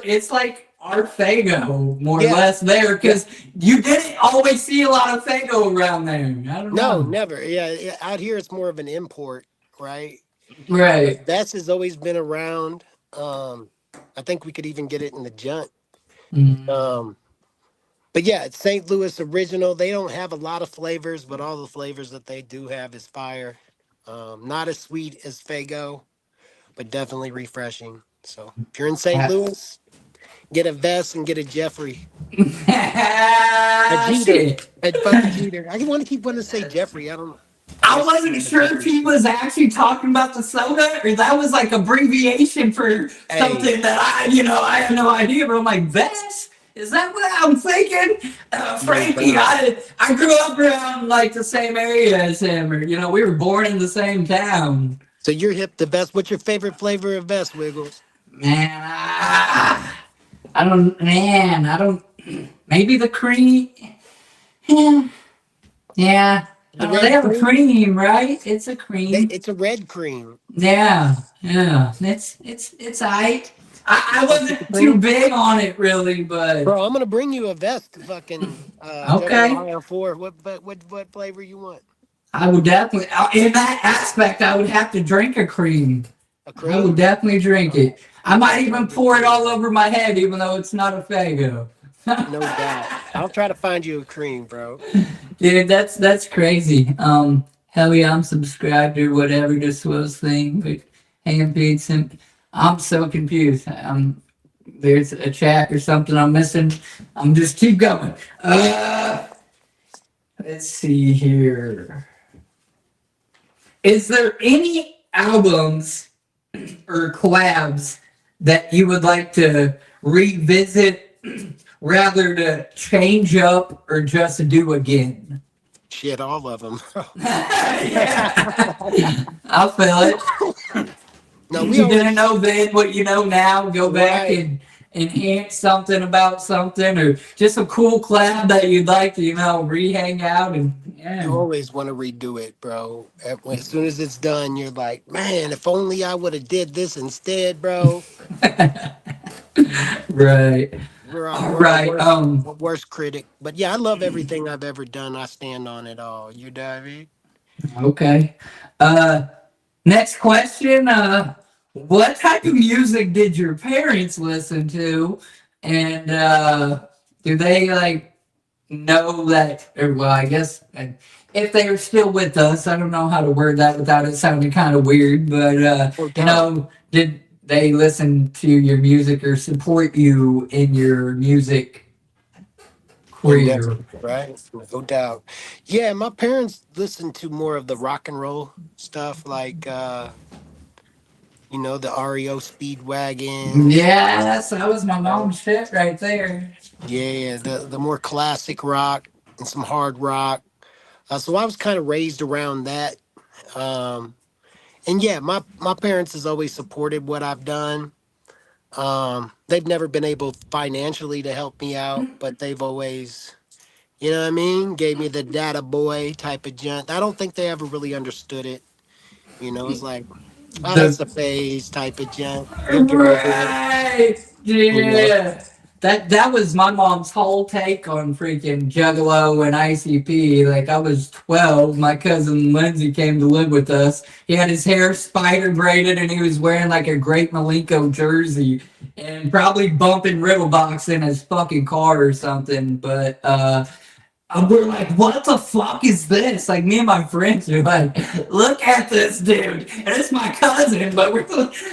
it's like our Fago, more or Yeah. less, there, Yeah. because you didn't always see a lot of Fago around there. I don't No, know. never. Yeah, out here it's more of an import, right? Right. But Bess has always been around. Um, I think we could even get it in the junt. Mm. Um, but yeah, it's St. Louis original. They don't have a lot of flavors, but all the flavors that they do have is fire. Not as sweet as Fago, but definitely refreshing. So if you're in St. Louis, get a Vess and get a Jeffrey. A Jeter. Shit. A fucking Jeter. I want to keep wanting to say Jeffrey. I don't know. I I guess it's wasn't not a sure if Jeffrey. he was actually talking about the soda or that was like abbreviation for Hey, something that I had no idea. But I'm like, Vess? Is that what I'm thinking? no Frankie, doubt. I grew up around like the same area as him, or we were born in the same town. So you're hip to Vess. What's your favorite flavor of Vess, Wiggles? Man, I don't. Maybe the cream. Yeah, yeah. The They red have a cream? cream, right? It's a cream. It's a red cream. Yeah, yeah. It's alright. I Fuck with the wasn't too cream? big on it really, but Bro, I'm gonna bring you a vest, fucking Juggalo okay. Ohio 4. What flavor you want? I would definitely, in that aspect, I would have to drink a cream. A I would cream? definitely drink Oh, it. I might I'll try to even get pour it you all one. over my head, even though it's not a Fago. No doubt. I'll try to find you a cream, bro. Dude, that's crazy. Hell yeah, I'm subscribed or whatever to Swill's thing, but hand paid sim. I'm so confused. There's a chat or something I'm missing. I'm just keep going. Let's see here. Is there any albums or collabs that you would like to revisit, rather to change up or just do again? Shit, all of them. Yeah, I feel it. No, we You didn't always know then what you know now. Go back right. and enhance something about something, or just a cool collab that you'd like to, re-hang out and You yeah. always want to redo it, bro. As soon as it's done, you're like, man, if only I would have did this instead, bro. Right. All We're right. our worst critic. But yeah, I love everything I've ever done. I stand on it all. You know what I mean? Okay. Uh, Next question. What type of music did your parents listen to? And do they like know that, or well, I guess if they are still with us, I don't know how to word that without it sounding kind of weird, but No doubt. did they listen to your music or support you in your music Endeavor, career? right? No doubt. Yeah, my parents listened to more of the rock and roll stuff, like the REO Speedwagons. Yes, that was my uh, mom's shit right there. Yeah, the more classic rock and some hard rock. So I was kind of raised around that. Um, and yeah, my parents has always supported what I've done. They've never been able financially to help me out, but they've always, you know what I mean, gave me the data boy type of junk. I don't think they ever really understood it. It's like, oh, that's The a phase type of junk. You'll get over it. right, You know. yeah. That was my mom's whole take on freaking Juggalo and ICP. Like I was 12, my cousin Lindsay came to live with us. He had his hair spider braided and he was wearing like a Great Malenko jersey and probably bumping Riddlebox in his fucking car or something. But we're like, what the fuck is this? Like, me and my friends are like, look at this dude. And it's my cousin, but we're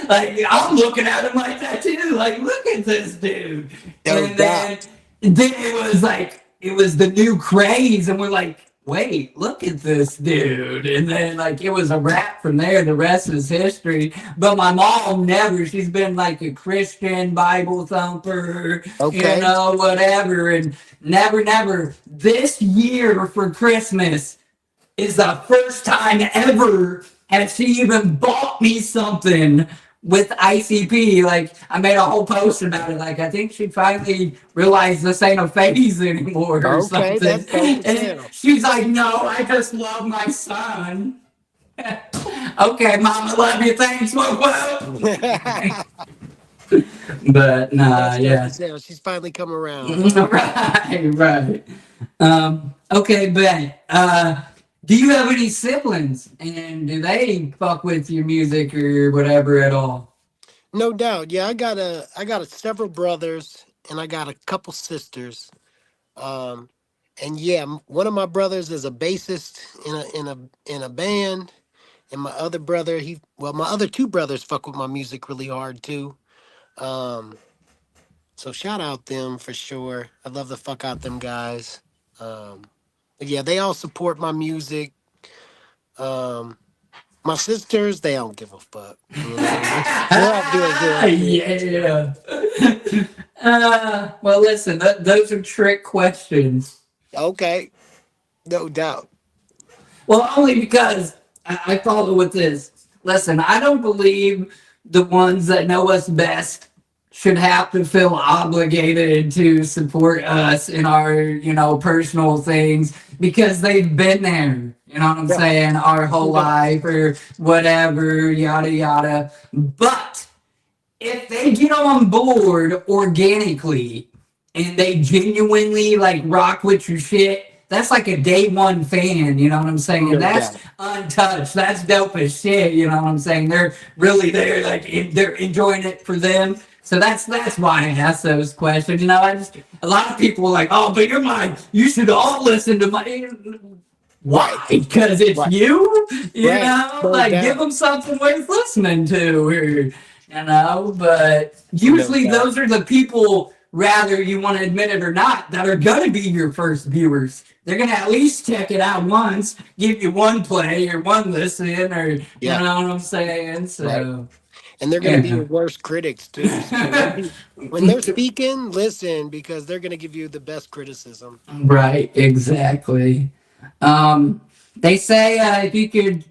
like, I'm looking at him like that too. Like, look at this dude. No And doubt. then it was like, it was the new craze. And we're like, wait, look at this dude. And then, like, it was a wrap from there. The rest is history. But my mom never, she's been like a Christian Bible thumper, Okay. whatever. And never. This year for Christmas is the first time ever has she even bought me something with ICP. Like, I made a whole post about it. Like, I think she finally realized this ain't a phase anymore or Okay, that's something. dope as And hell. she's like, no, I just love my son. Okay, mom, I love you. Thanks. Whoa. But nah, That's dope yeah. as hell. She's finally come around. Right. Okay, Ben. Do you have any siblings, and do they fuck with your music or whatever at all? No doubt. Yeah, I got several brothers and I got a couple sisters. Um, and yeah, one of my brothers is a bassist in a band, and my other brother, my other two brothers fuck with my music really hard too. Um, so shout out them for sure. I love the fuck out them guys. Um, but yeah, they all support my music. Um, my sisters, they don't give a fuck. They're all doing good too. Yeah. Well, listen, those are trick questions. Okay, no doubt. Well, only because I follow with this. Listen, I don't believe the ones that know us best should have to feel obligated to support us in our, personal things because they've been there. You know what I'm Yeah, saying? Our whole no doubt. life or whatever, yada yada. But if they get on board organically and they genuinely like rock with your shit, that's like a day one fan, you know what I'm saying? No That's doubt. untouched. That's dope as shit, you know what I'm saying? They're really there, like they're enjoying it for them. So that's why I ask those questions. I just a lot of people are like, oh, but you should all listen to my. Right, Why? Because it's right, you, right. No like give doubt. them something worth listening to, but No usually doubt. those are the people, rather you want to admit it or not, that are going to be your first viewers. They're going to at least check it out once, give you one play or one listen, or, you Yeah, know what I'm saying? right. So, and they're going to be Yeah. your worst critics too. So when they're speaking, listen because they're going to give you the best criticism. Right, exactly. They say if you could,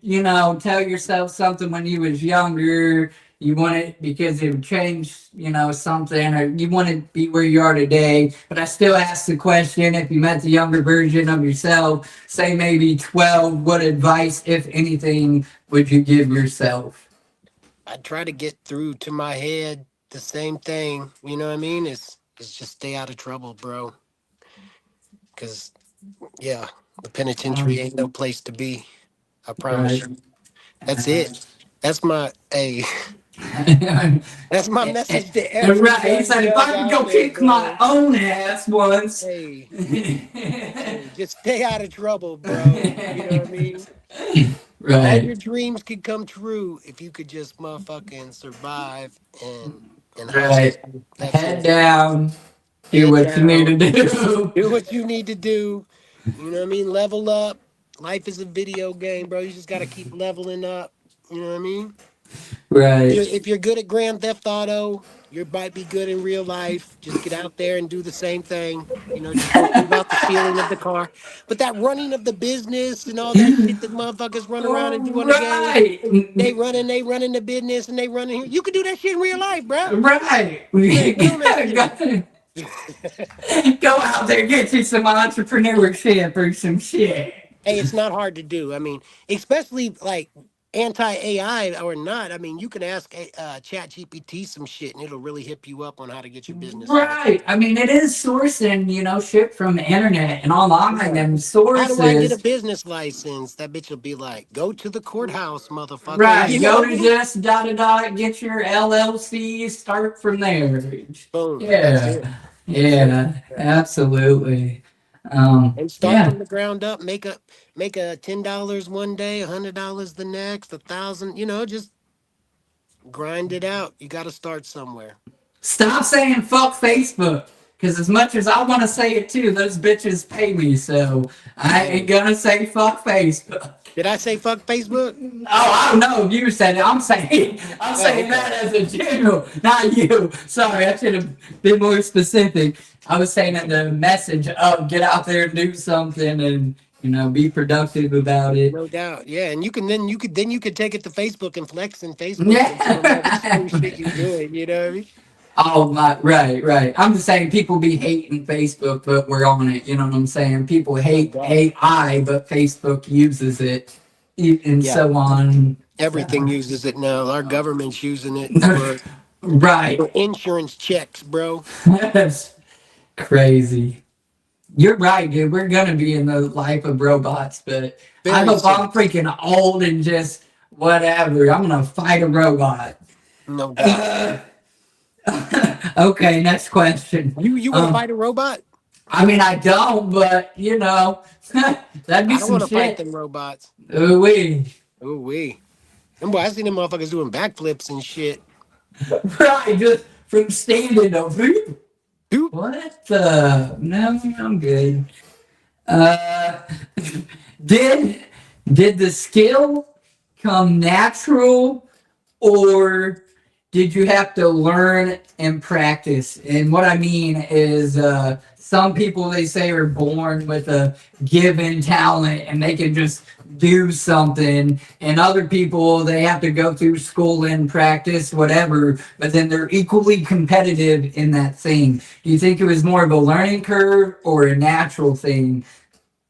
tell yourself something when you was younger, you want it because it would change, something, or you want to be where you are today. But I still ask the question: if you met the younger version of yourself, say maybe 12, what advice, if anything, would you give yourself? I try to get through to my head the same thing. You know what I mean? It's just stay out of trouble, bro. Because yeah, the penitentiary ain't no place to be. I promise Right. you. That's it. That's my hey. Right. That's my message to every He young said, if Jug I could out go there, kick my bro. own ass once. Hey, hey, just stay out of trouble, bro. You know what I mean? All Right. your dreams could come true if you could just motherfucking survive and hustle. Right. That's Head it. down. Do Head what you need to down. do. Do what you need to do. You know what I mean? Level up. Life is a video game, bro. You just got to keep leveling up. You know what I mean? Right. If you're good at Grand Theft Auto, you might be good in real life. Just get out there and do the same thing. You know, just don't leave out the ceiling of the car. But that running of the business and all that shit that motherfuckers run around and do on the game, Right. they running the business and they running here. You can do that shit in real life, bro. Right. Man, get on that shit. Go out there, get you some entrepreneurship or some shit. Hey, it's not hard to do. I mean, especially like anti AI or not. I mean, you can ask Chat GPT some shit and it'll really hip you up on how to get your business license. Right. I mean, it is sourcing, shit from the internet and online Yeah. and How do I get a sources. business license? That bitch will be like, go to the courthouse, motherfucker. Right. You know Go what I to mean? this, get your LLC, start from there. Boom. That's Yeah. it. That's it. Yeah. Yeah. Absolutely. And start Yeah. from the ground up. Make a $10 one day, $100 the next, 1,000. You know, just grind it out. You got to start somewhere. Stop saying fuck Facebook. Because as much as I want to say it too, those bitches pay me, so I ain't Hey, gonna say fuck Facebook. did I say fuck Facebook? Oh, I don't know if you said it. I'm Oh, saying okay. that as a general, not you. Sorry, I should have been more specific. I was saying in the message of get out there and do something and be productive about it. No doubt. Yeah, and you could take it to Facebook and flex in Facebook and show them all the cool Yeah. shit you're doing. You know what I mean? Oh my, right, right. I'm just saying people be hating Facebook, but we're on it. You know what I'm saying? People No hate doubt. AI, but Facebook uses it, and Yeah. so on. Everything So, uses it now. Our government's using it right. for insurance checks, bro. That's crazy. You're right, dude. We're gonna be in the life of robots, but I Very hope I'm soon. freaking old and just whatever. I'm gonna fight a robot. No doubt. Uh, okay, next question. You want to fight a robot? I mean, I don't, but that'd be I don't some want to fight shit. them robots. Ooh wee. Ooh wee. Them boy, I seen them motherfuckers doing backflips and shit. Right, just from standing over. Dude, What the? No, I'm good. Uh, did did the skill come natural, or did you have to learn and practice? And what I mean is, some people they say are born with a given talent and they can just do something, and other people they have to go through school and practice whatever, but then they're equally competitive in that thing. Do you think it was more of a learning curve or a natural thing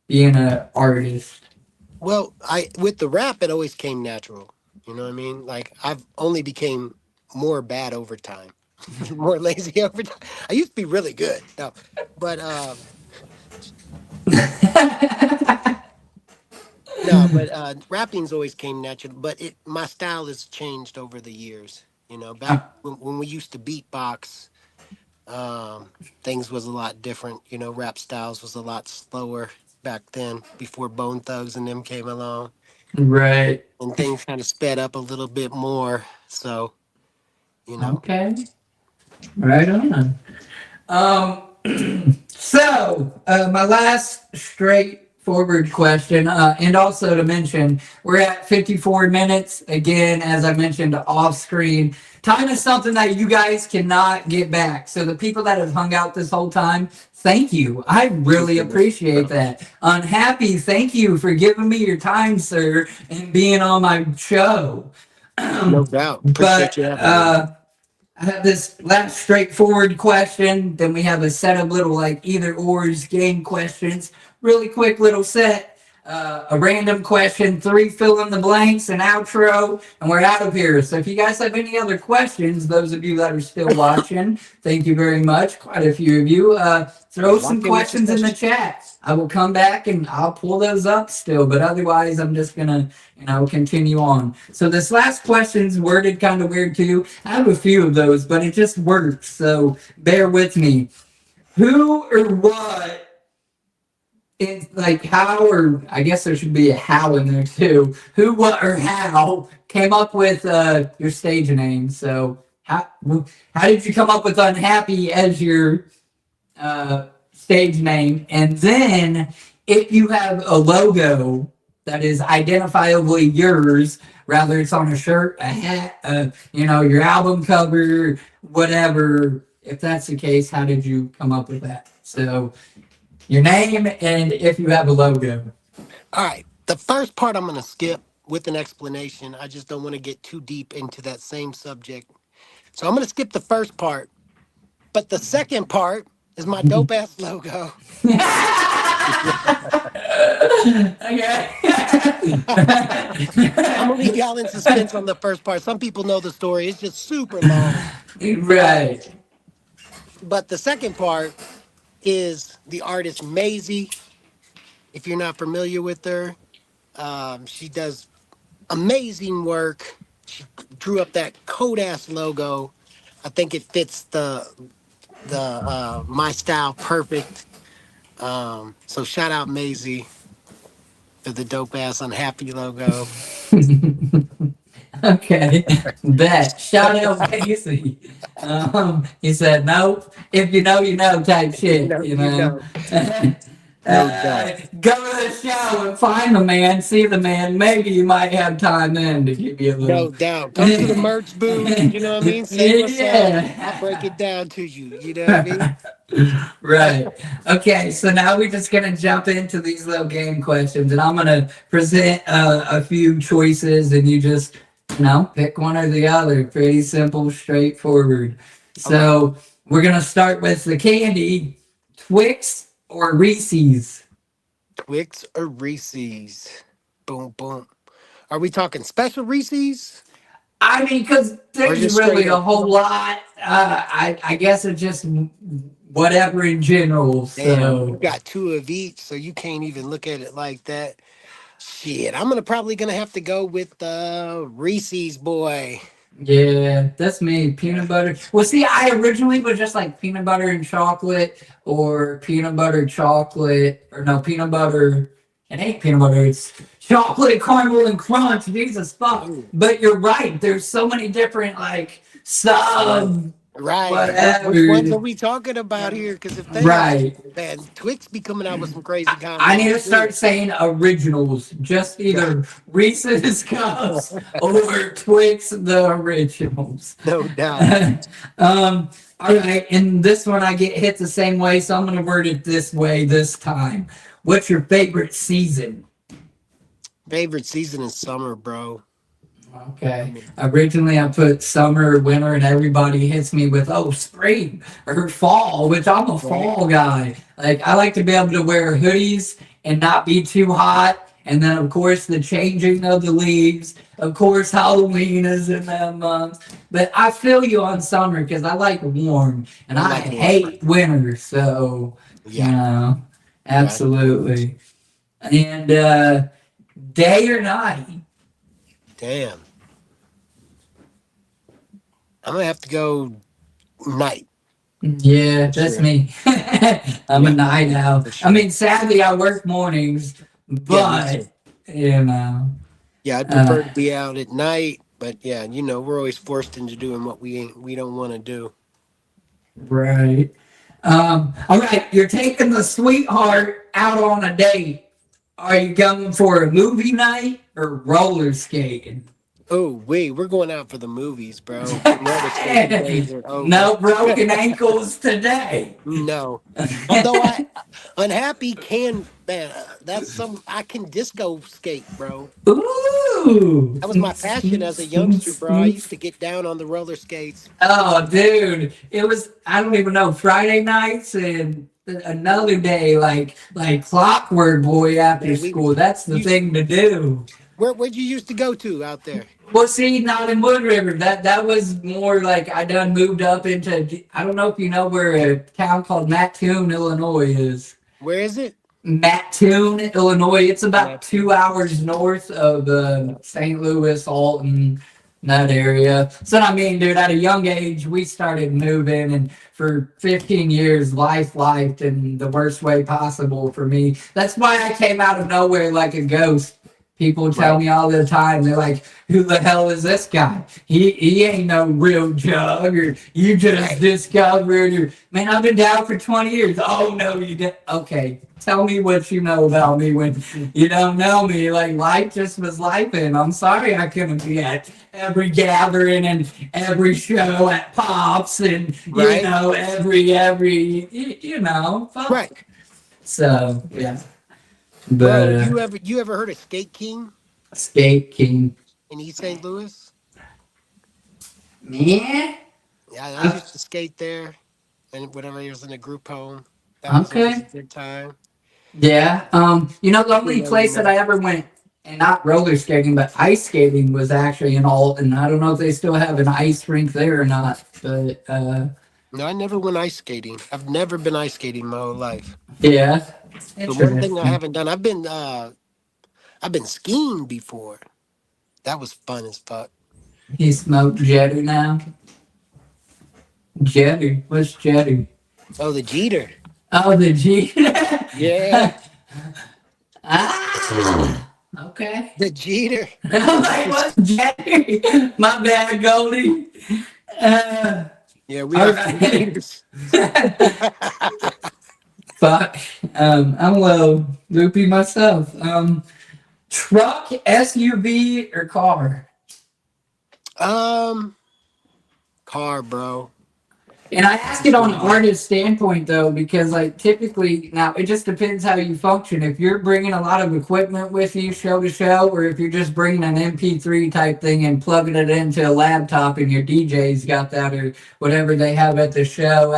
being an artist? well, I with the rap, it always came natural. You know what I mean? Like I've only became more bad over time, more lazy over time. I used to be really good, no, but no, but rapping's always came natural. But my style has changed over the years. You know, back when we used to beatbox, things was a lot different. You know, rap styles was a lot slower back then before Bone Thugs and them came along, Right. and things kind of sped up a little bit more. So, you know, Okay. Right on. So, my last straightforward question. And also to mention, we're at 54 minutes. Again, as I mentioned, off screen. Time is something that you guys cannot get back. So the people that have hung out this whole time, thank you. I really appreciate that. Unhappy, thank you for giving me your time, sir, and being on my show. No doubt. Appreciate But you having me. I have this last straightforward question. Then we have a set of little like either ors game questions. Really quick little set. A random question, 3 fill in the blanks, an outro, and we're out of here. So if you guys have any other questions, those of you that are still watching, thank you very much. Quite a few of you. Throw some Lock in with the questions in the questions. chat. I will come back and I'll pull those up still, but otherwise I'm just gonna, continue on. So this last question's worded kind of weird too. I have a few of those, but it just works. So bear with me. Who or what it's like how, or I guess there should be a how in there too. Who, what, or how came up with your stage name? So how did you come up with Unhappy as your stage name? And then if you have a logo that is identifiably yours, rather it's on a shirt, a hat, your album cover, whatever. If that's the case, how did you come up with that? So your name and if you have a logo. All right. The first part I'm going to skip with an explanation. I just don't want to get too deep into that same subject. So I'm going to skip the first part. But the second part is my dope ass logo. Okay. I'm going to leave y'all in suspense on the first part. Some people know the story, it's just super long. Right. But the second part is the artist Maisie. If you're not familiar with her, she does amazing work. She drew up that code ass logo. I think it fits the my style perfect. So shout out Maisie for the dope ass unhappy logo. Okay. Bet. Shout out Casey. He said, nope. If you know, you know type You shit, know, you know, no doubt. Go to the show and find the man, see the man. Maybe you might have time then to give you a little. No doubt. Come to the merch booth. You know what I mean? Say what's up. I'll break Yeah. it down to you. You know what I mean? Right. Okay. So now we're just gonna jump into these little game questions, and I'm gonna present a few choices, and you just pick one or the other. Pretty simple, straightforward. Okay. So we're gonna start with the candy, Twix or Reese's. Twix or Reese's? Boom, boom. Are we talking special Reese's I mean, because or there's just straight really a up? whole lot. I guess it's just whatever in general. Damn, you So got two of each, so you can't even look at it like that. Shit, I'm probably gonna have to go with Reese's boy. yeah, that's me. Yeah. Peanut butter. Well, see, I originally was just like peanut butter and chocolate, or peanut butter chocolate, or no peanut butter. It ain't peanut butter. It's chocolate caramel and crunch. Jesus fuck. Ooh. But you're right. There's so many different like Right. sub Right. Which ones whatever. are we talking about here? Because if they are, Right. man, Twix be coming out with some crazy I need combos to too. start saying originals. Just Yeah. either Reese's Cups or Twix the originals. No doubt. All right, and this one I get hit the same way, so I'm gonna word it this way this time. What's your favorite season? Favorite season is summer, bro. I Okay. mean, Originally, I put summer, winter, and everybody hits me with, oh, spring or fall, which I'm a right? fall guy. Like, I like to be able to wear hoodies and not be too hot. And then, of course, the changing of the leaves. Of course, Halloween is in that month. But I feel you on summer because I like warm and I I like warm. hate winter. So, Yeah. Yeah. absolutely. And day or night? Damn. I'm gonna have to go night Yeah, for that's sure. me. I'm a Yeah, night owl. for I sure. mean, sadly, I work mornings, Yeah, me too. but you know, Yeah, I'd uh, prefer to be out at night, but yeah, we're always forced into doing what we don't want to do. right. All right, you're taking the sweetheart out on a date. Are you coming for a movie night or roller skating? Oh, wait, we're going out for the movies, bro. The roller skating days are over. No broken ankles today. No. Although unhappy can, man, that's some, I can disco skate, bro. Ooh. That was my passion as a youngster, bro. I used to get down on the roller skates. Oh, dude, it was, I don't even know, Friday nights and another day like clockwork, boy, after Man, school. That's the used, thing to do. where'd you used to go to out there? Well, see, not in Wood River. That was more like I done moved up into. I don't know if you know where a town called Mattoon, Illinois is. Where is it? Mattoon, Illinois. It's about Mattoon. 2 hours north of St. Louis, Alton, that area. So I mean, dude, at a young age, we started moving, and for 15 years, life lifed in the worst way possible for me. That's why I came out of nowhere like a ghost. People tell Right. me all the time, they're like, who the hell is this guy? He ain't no real jug, or you just discovered, or man, I've been down for 20 years. Oh no, you did. Okay, tell me what you know about me when you don't know me. Like life just was life, and I'm sorry I couldn't be at every gathering and every show at Pops, and you Right. know every fuck. Right. So yeah, Bro, but you ever heard of Skate King Skate King. in East St. Louis? Yeah. Yeah, I used to skate there, and whenever I was in a group home, that was always a Okay. good time. Yeah. The You only know, you place that know. I ever went, and not roller skating, but ice skating was actually in Alton. I don't know if they still have an ice rink there or not, but No, I never went ice skating. I've never been ice skating my whole life. yeah. The one thing I Interesting. haven't done, I've been skiing before. That was fun as fuck. He smoked Jetter now. Jetter. What's Jetter? Oh, the Jeter. Oh, the G. Yeah, Ah. Okay. the Jeter. I'm like, what's Jetter? My bad, Goldie. Uh, Yeah, we all got some right. Jeters. Fuck. I'm a little loopy myself. Truck, SUV, or car? Um, car, bro. And I ask it on an artist standpoint though, because like typically now it just depends how you function. If you're bringing a lot of equipment with you show to show, or if you're just bringing an MP3 type thing and plugging it into a laptop and your DJ's got that or whatever they have at the show.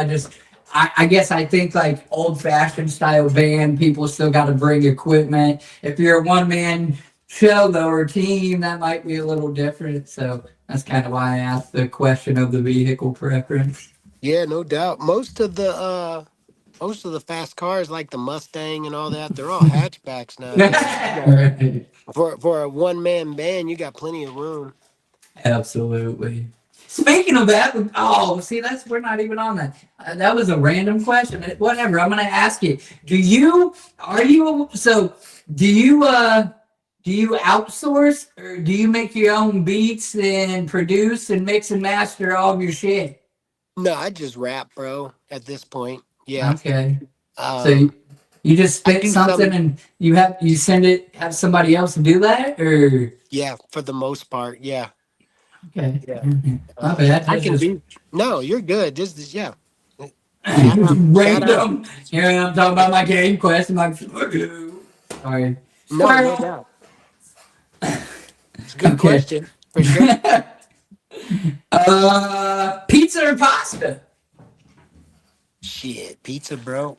I guess I think like old fashioned style band, people still got to bring equipment. If you're a one man show though or team, that might be a little different. So that's kind of why I asked the question of the vehicle preference. Yeah, no doubt. Most of the fast cars like the Mustang and all that, they're all hatchbacks nowadays. You got Right. for a one man band, you got plenty of room. Absolutely. Speaking of that, oh, see, we're not even on that. That was a random question. Whatever. I'm gonna ask you. Do you outsource or do you make your own beats and produce and mix and master all of your shit? No, I just rap, bro. At this point, yeah. Okay. So Um, you just I spit do something some, and you send it, have somebody else do that, or yeah, for the most part, yeah, okay. yeah. My bad. I That's can just be. No, you're good. This is yeah. Shout out. random. Here I'm talking about my game quest. I'm like, sorry. No, no Squirrel. doubt. It's a good Okay. question for sure. Pizza or pasta? Shit, pizza, bro.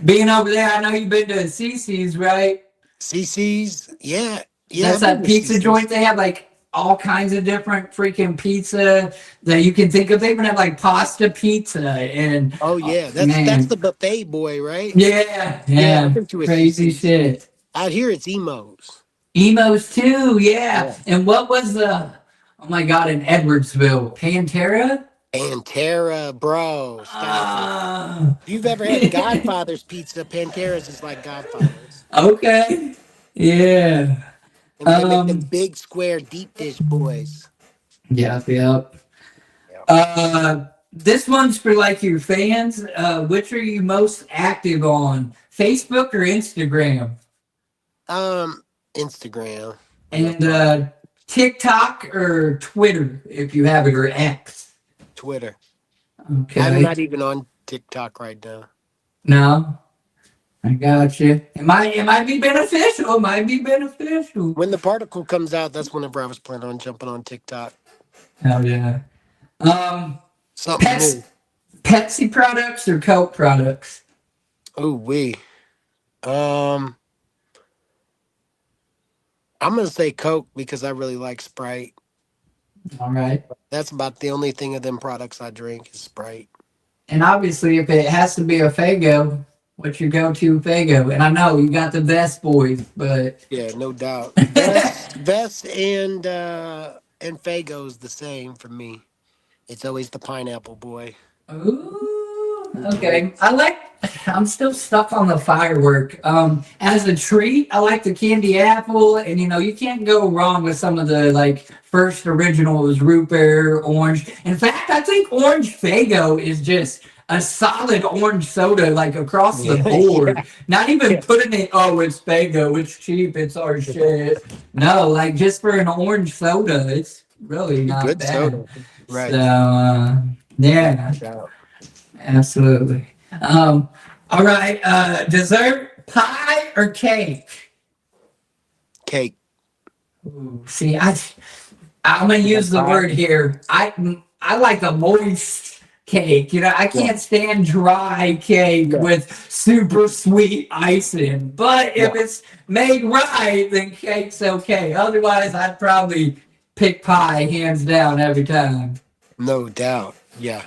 Being over there, I know you've been to CC's, right? CC's, yeah, yeah. That's I've been that to pizza CC's. joint. They have like all kinds of different freaking pizza that you can think of. They even have like pasta pizza and Oh yeah, that's man, the buffet boy, right? yeah, Yeah, I've yeah, been to a crazy CC's. shit. Out here, it's emos. Emos too, yeah. Yeah, And what was the? Oh my God, in Edwardsville, Pantera. Pantera, bro. Stop it. Ah, If you've ever had Godfather's pizza, Pantera's is like Godfather's. okay, yeah. And they make them Um, big square deep dish boys. yeah, yep. Yeah. this one's for like your fans. Which are you most active on, Facebook or Instagram? Um, Instagram. Real And talk. TikTok or Twitter if you have it, or X. Twitter. I'm Okay. not even on TikTok right now. No, I got you. It might be beneficial. It might be beneficial. When the particle comes out, that's whenever I was planning on jumping on TikTok. Hell yeah. Um, Something Pets, new. Pepsi products or Coke products? Ooh wee. Um, I'm gonna say Coke because I really like Sprite. All right. That's about the only thing of them products I drink is Sprite. And obviously, if it has to be a Fago, what's your go-to Fago? And I know you got the best boys, but Yeah, no doubt. Vest and Fago's the same for me. It's always the pineapple boy. ooh, Great. okay. I'm still stuck on the firework. As a treat, I like the candy apple, and you can't go wrong with some of the like first originals, root beer, orange. In fact, I think orange Fago is just a solid orange soda, like across the Yeah, board. Not even yeah, putting it, oh, it's Fago, it's cheap, it's our shit. No, like just for an orange soda, it's really not good bad. soda. So, Right. No yeah, doubt. absolutely. All right, dessert, pie or cake? Cake. Ooh, see, I'm gonna You got use the pie? word here. I like a moist cake. I Yeah. can't stand dry cake No. with super sweet icing. But if No. it's made right, then cake's okay. Otherwise, I'd probably pick pie hands down every time. No doubt. Yeah.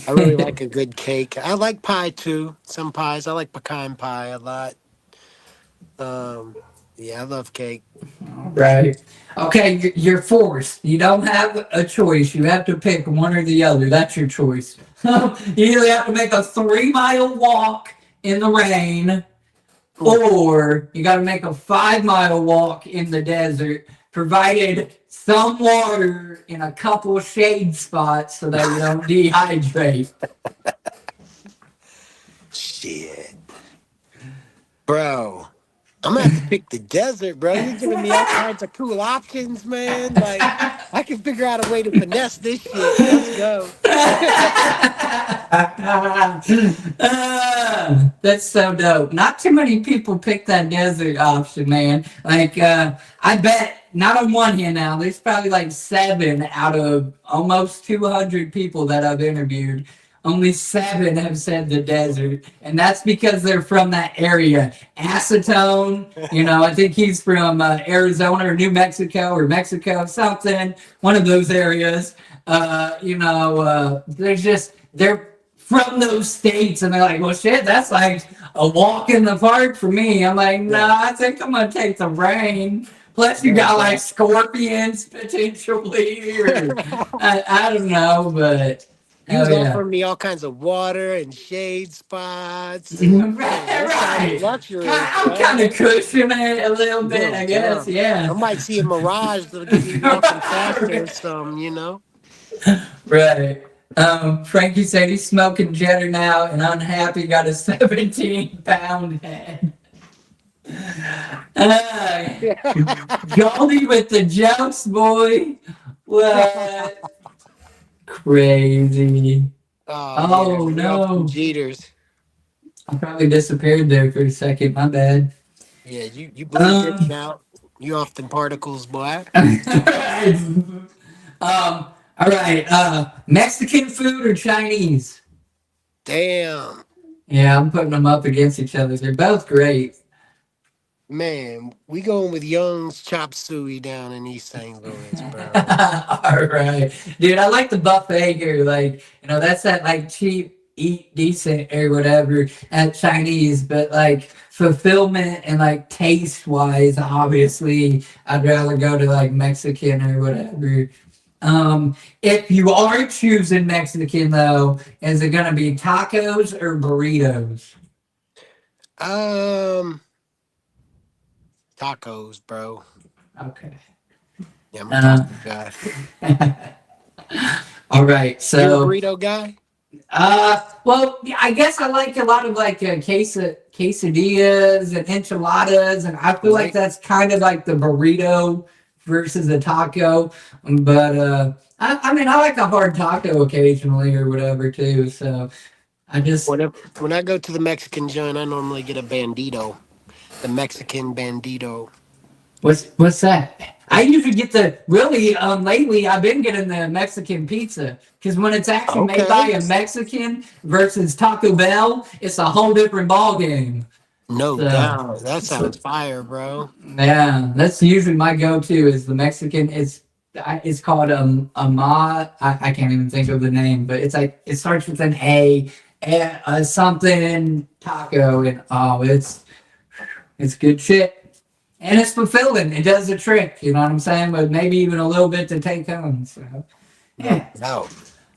I really like a good cake. I like pie too. Some pies. I like pecan pie a lot. Um, yeah, I love cake. Right. Okay, you're forced. You don't have a choice. You have to pick one or the other. That's your choice. You either have to make a 3 mile walk in the rain, Ooh. or you got to make a 5 mile walk in the desert, provided some water in a couple shade spots so that you don't dehydrate. Shit. Bro. I'm gonna have to pick the desert, bro. You're giving me all kinds of cool options, man. Like I can figure out a way to finesse this shit. Let's go. That's so dope. Not too many people pick that desert option, man. Like, I bet not on one hand now. There's probably like 7 out of almost 200 people that I've interviewed. Only 7 have said the desert, and that's because they're from that area. Acetone, I think he's from Arizona or New Mexico or Mexico, something, one of those areas. They're from those states, and they're like, well, shit, that's like a walk in the park for me. I'm like, no, Yeah. I think I'm gonna take the rain. Plus, you No got like doubt. scorpions potentially, or I don't know, but You hell was yeah. offering me all kinds of water and shade spots, and man, Right, that sounds right. luxurious, I'm kind of bro. cushioning it a little bit, No I guess. doubt. I Yeah. might see a mirage that'll get me walking faster or something. Right. Frankie said he's smoking Jetter now and unhappy, got a 17-pound head. Uh, Goldie with the jumps, boy. What? Crazy. Oh yeah, Oh you're off some no. Jeters. I probably disappeared there for a second. My bad. Yeah, you blinked in and Um, out. You off them particles, boy. all right. Mexican food or Chinese? Damn, Yeah, I'm putting them up against each other. They're both great. man, we going with Young's Chop Suey down in East St. Louis, bro. All right, dude. I like the buffet here. Like, that's that like cheap, eat decent or whatever at Chinese, but like fulfillment and like taste wise, obviously, I'd rather go to like Mexican or whatever. If you are choosing Mexican though, is it gonna be tacos or burritos? Um, Tacos, bro. Okay. Yeah, I'm a Uh, taco guy. all right. You're a So burrito guy? Well, yeah, I guess I like a lot of like quesadillas and enchiladas, and I feel like Right? that's kind of like the burrito versus the taco. But I mean, I like a hard taco occasionally or whatever too. So I just When I go to the Mexican joint, I normally get a bandito, the Mexican bandito. what's that? I It's usually get the really lately. I've been getting the Mexican pizza because when it's actually made by okay. a Mexican versus Taco Bell, it's a whole different ball game. No So, doubt. That sounds so fire, bro. yeah, that's usually my go-to is the Mexican. It's called I can't even think of the name, but it's like it starts with an A, something taco, and oh, it's good shit, and it's fulfilling. It does the trick, you know what I'm saying? But maybe even a little bit to take home. So No yeah. doubt.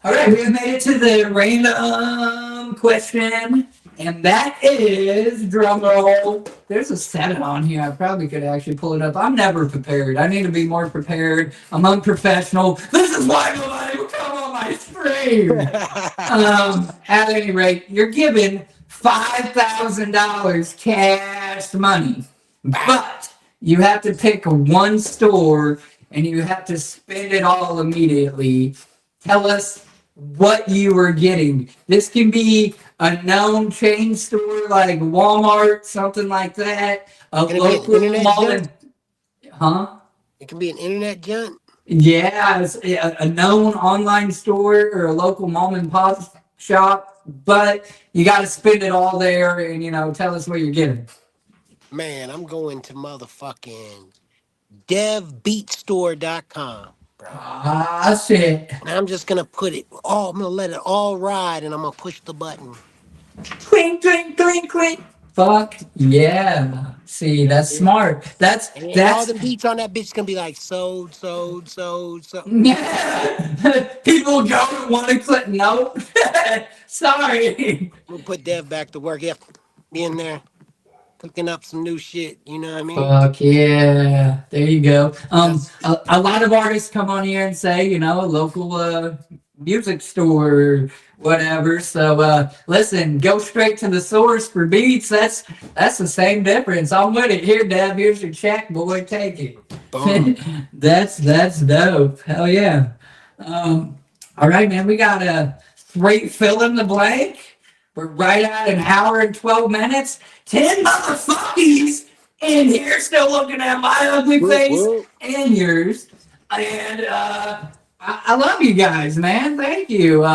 All right, we have made it to the random question, and that is drum roll. There's a 7 on here. I probably could actually pull it up. I'm never prepared. I need to be more prepared. I'm unprofessional. This is why nobody will come on my stream. At any rate, you're given $5,000 cash money, Bow. but you have to pick one store and you have to spend it all immediately. Tell us what you were getting. This can be a known chain store like Walmart, something like that. A Can it be an local internet mall junk? and huh? It can be an internet junk. Yeah, it's a known online store or a local mom and pop shop, but you got to spend it all there and tell us what you're getting. Man, I'm going to motherfucking devbeatstore.com, bro. Ah, shit. And I'm just gonna put it all, I'm gonna let it all ride and I'm gonna push the button. Clink, clink, clink, clink. Fuck yeah. See, that's Yeah. smart. That's And all that's the beats on that bitch gonna be like sold, sold, sold, sold. people go want to click. Nope. Sorry. We'll put Dev back to work. Yeah, be in there cooking up some new shit. You know what I mean? Fuck yeah. There you go. That's A lot of artists come on here and say, a local music store or whatever. So listen, go straight to the source for beats. That's the same difference. I'm with it. Here, Deb, here's your check, boy. Take it. boom. That's dope. Hell yeah. All right, man. We got a straight fill in the blank. We're right at an hour and 12 minutes. 10 motherfuckers in here still looking at my ugly Whoop, face whoop. and yours. And I love you guys, man. Thank you.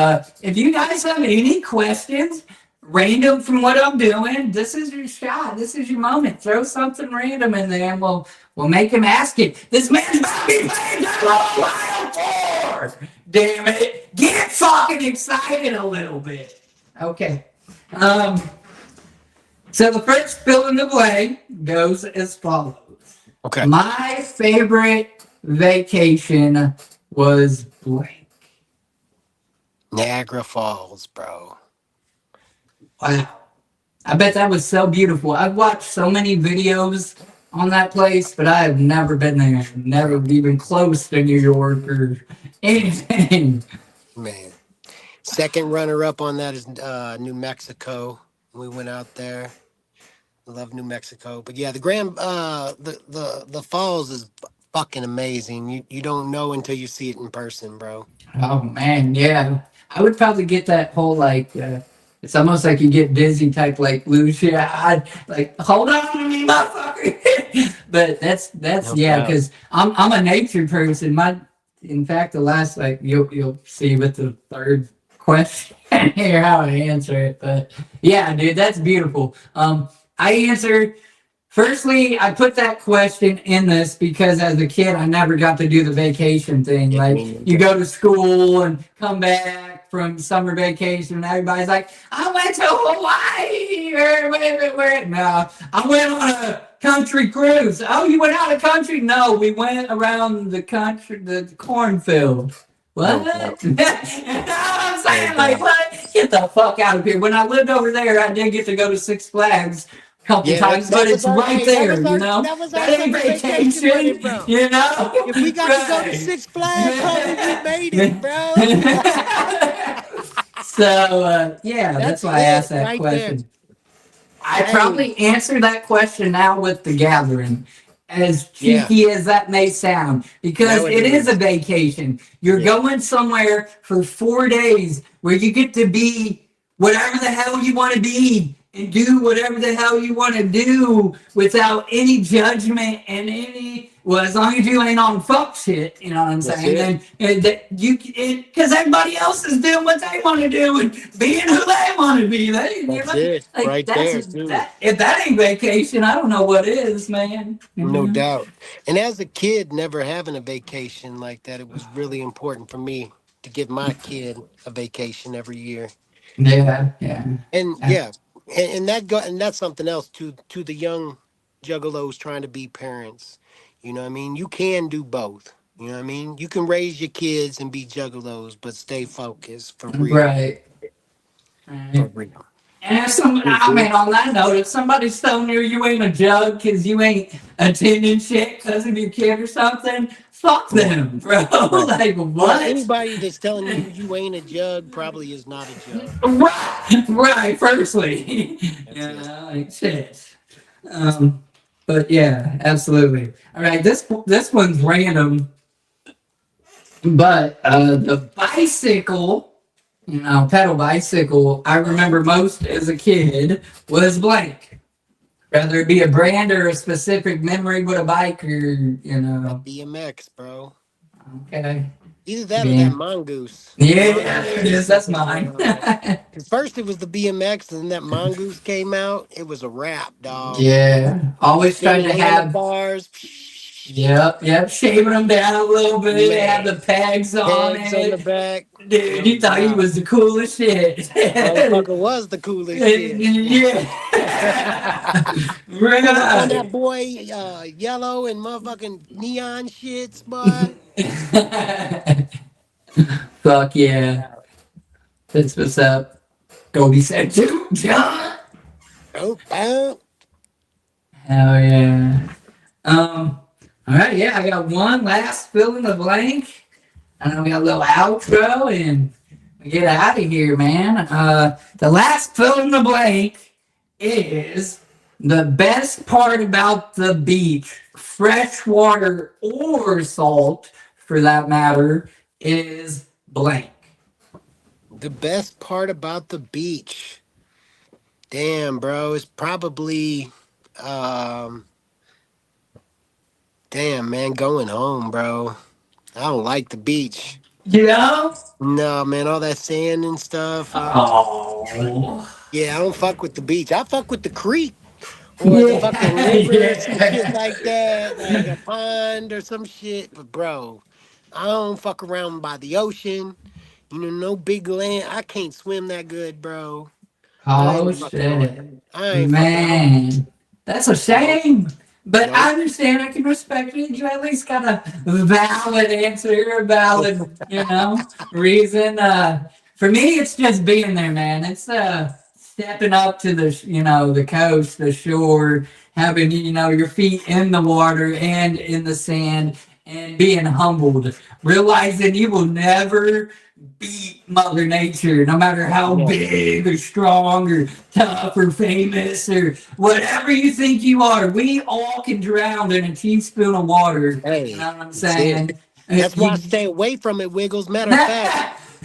If you guys have any questions, random from what I'm doing, this is your shot. This is your moment. Throw something random in there and we'll make him ask it. This man's about to be playing Wild 4. Damn it. Get fucking excited a little bit. Okay. So the first fill in the blank goes as follows. Okay. My favorite vacation was blank. Niagara Falls, bro. Wow. I bet that was so beautiful. I've watched so many videos on that place, but I have never been there. Never even close to New York or anything. Man. Second runner up on that is New Mexico. We went out there. Love New Mexico. But yeah, the the falls is fucking amazing. You don't know until you see it in person, bro. Oh man, yeah. I would probably get that whole like it's almost like you get dizzy type like lose your eye, like hold on to me, motherfucker. But that's No yeah, doubt. because I'm a nature person. In fact the last like you'll see with the third question here how I answer it. But yeah, dude, that's beautiful. I answered. Firstly, I put that question in this because as a kid, I never got to do the vacation thing. Yeah, Like, me you neither. go to school and come back from summer vacation, and everybody's like, I went to Hawaii. Where? No, I went on a country cruise. Oh, you went out of country? No, we went around the country, the cornfield. What? No doubt. You know what I'm No saying? Like, doubt. what? Get the fuck out of here. When I lived over there, I did get to go to Six Flags couple Yeah, times, but that was it's our right hey, there, that was our That ain't summer vacation money, vacation, bro. you know? If we got to go to Right. Six Flags, homie, we made it, bro. So yeah, that's That's why I asked it that right there. question. I Hey, probably answer that question now with the gathering, as yeah, cheeky as that may sound, because it is a nowadays. vacation. You're Yeah, going somewhere for 4 days where you get to be whatever the hell you want to be and do whatever the hell you want to do without any judgment and any, well, as long as you ain't on fuck shit, you know what I'm that's saying? it. And that you, because everybody else is doing what they want to do and being who they want to be. You That's know, it like right that's there, too. that. If that ain't vacation, I don't know what is, man. You No know? doubt. And as a kid, never having a vacation like that, it was really important for me to give my kid a vacation every year. Yeah, yeah. And yeah, and that go and that's something else to the young juggalos trying to be parents. You know what I mean? You can do both. You know what I mean? You can raise your kids and be juggalos, but stay focused for real. Right. For Right. real. And if some, I Mhm. mean, on that note, if somebody's telling you ain't a jug because you ain't attending shit because of your kid or something, fuck Right. them, bro. Right. Like Well, what? anybody that's telling you you ain't a jug probably is not a jug. Right, right. Firstly, That's you it. know, like shit. Um, but yeah, absolutely. All right, this one's random, but the bicycle, you know, pedal bicycle, I remember most as a kid was blank. Whether it be a brand or a specific memory with a bike, or you That know, BMX, bro. okay, Either that or that yeah, mongoose. The yeah, there it is. mongoose That's was mine. 'cause first it was the BMX, and then that mongoose came out. It was a wrap, dog. Yeah, always tried Spinning to have. handlebars, Yep, yep, shaving them down a little bit, have man. the pegs on Pegs on the it. back, Dude, no you thought he doubt. was the coolest shit. Motherfucker was the coolest shit. Yeah. Pulling up on Right. that boy, yellow and motherfucking neon shits, boy. Fuck yeah. Yeah. That's what's up. Goldie said, "Dude, John." Oh, oh. Hell yeah. All right, yeah, I got one last fill in the blank. And then we got a little outro and we get out of here, man. The last fill in the blank is the best part about the beach, freshwater or salt for that matter, is blank. The best part about the beach. Damn, bro, it's probably um damn man, going home, bro. I don't like the beach. You know? No, man, all that sand and stuff. Oh. Yeah, I don't fuck with the beach. I fuck with the creek or the fucking Yeah, river or some shit yeah. like that, like a pond or some shit. But bro, I don't fuck around by the ocean. You know, no big land. I can't swim that good, bro. I Oh ain't fucking with shit. it. I ain't fucking. Man. That's a Nope. shame. But Nope. I understand, I can respect it. You at least got a valid answer, a valid, reason. For me it's just being there, man. It's stepping up to the coast, the shore, having, your feet in the water and in the sand and being humbled, realizing you will never beat Mother Nature, no matter how No. big or strong or tough or famous or whatever you think you are. We all can drown in a teaspoon of water. You Hey, know what I'm that's it. saying? That's why I You, stay away from it, Wiggles. Matter of fact,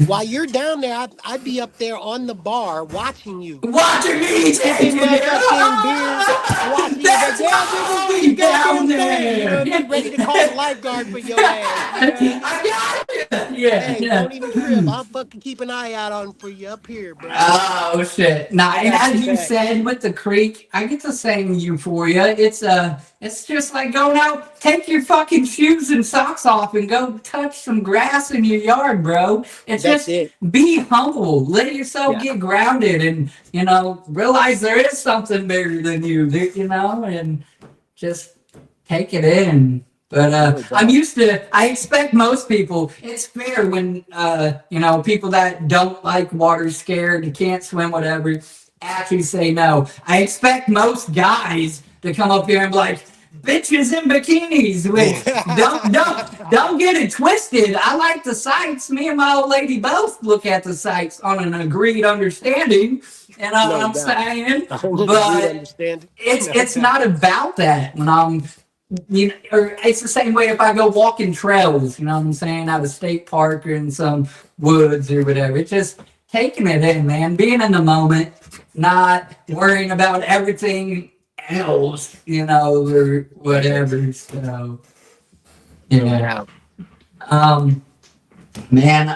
while you're down there, I'd be up there on the bar watching you. watching me take Sipping it. my fucking beer, watching you like, That's yeah, Wiggles, why do your we down goddamn thing. You know there. what I mean? Ready to call the lifeguard for your ass. You know what I mean? I got you. Yeah, Hey, yeah. don't even trip. I'll fucking keep an eye out on for you up here, bro. Oh shit! Now, I and got your as you back. said with the creek, I get the same euphoria. It's just like going out, take your fucking shoes and socks off, and go touch some grass in your yard, bro. It's That's just it. be humble, let yourself Yeah. get grounded, and realize there is something bigger than you, and just take it in. But No I'm doubt. used to. I expect most people. It's fair when people that don't like water, scared, can't swim, whatever, actually say no. I expect most guys to come up here and be like, bitches in bikinis. Which don't get it twisted. I like the sights. Me and my old lady both look at the sights on an agreed understanding. You know what No I'm doubt. saying? I don't agree to But understand. No it's doubt. not about that when I'm or it's the same way if I go walking trails, you know what I'm saying, at a state park or in some woods or whatever. It's just taking it in, man, being in the moment, not worrying about everything else, or whatever. So No yeah. doubt. Um Man,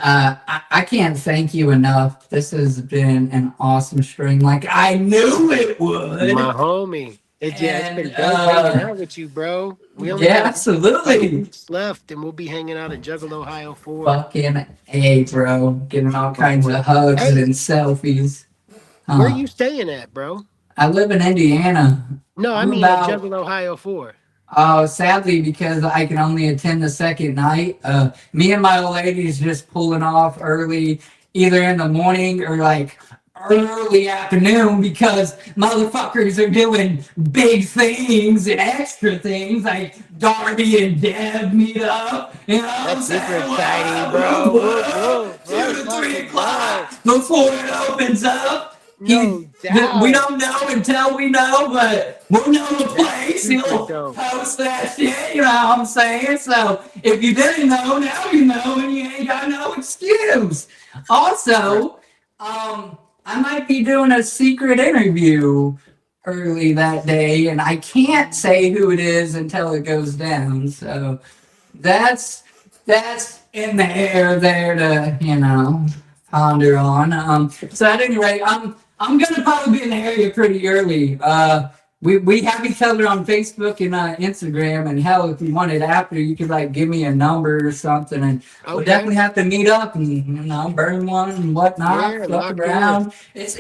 I can't thank you enough. This has been an awesome stream, like I knew it My would. homie. It's And been dope hanging out with you, bro. We only yeah, got a couple absolutely. weeks left, and we'll be hanging out at Juggalo, Ohio 4. Fucking A, bro. Getting all For kinds sure. of hugs Hey, and selfies. where Huh. you staying at, bro? I live in Indiana. No, I I'm mean at about, Juggalo, Ohio 4. sadly, because I can only attend the second night, me and my old lady is just pulling off early, either in the morning or like early afternoon because motherfuckers are doing big things and extra things like Darby and Deb meet up. You know what I'm That's super saying? exciting, Whoa, bro. Whoop, whoa, whoop. two Let's to three fucking go. o'clock before it opens up. No We doubt. don't know until we know, but we'll know the That's place. super He'll dope. post that shit, you know what I'm saying? So if you didn't know, now you know, and you ain't got no excuse. Right. Also, I might be doing a secret interview early that day, and I can't say who it is until it goes down. So that's that's in the air there to ponder on. So at any rate, I'm gonna probably be in the area pretty early. We have each other on Facebook and Instagram, and hell, if you wanted after, you could like give me a number or something, and we'll Okay. definitely have to meet up and burn one and whatnot, Yeah, fuck locked in. around. It's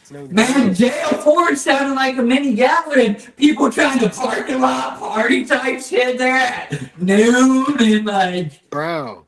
No Man, doubt. JL4 sounded like a mini gathering. People trying to parking lot party type shit there at noon and like Bro.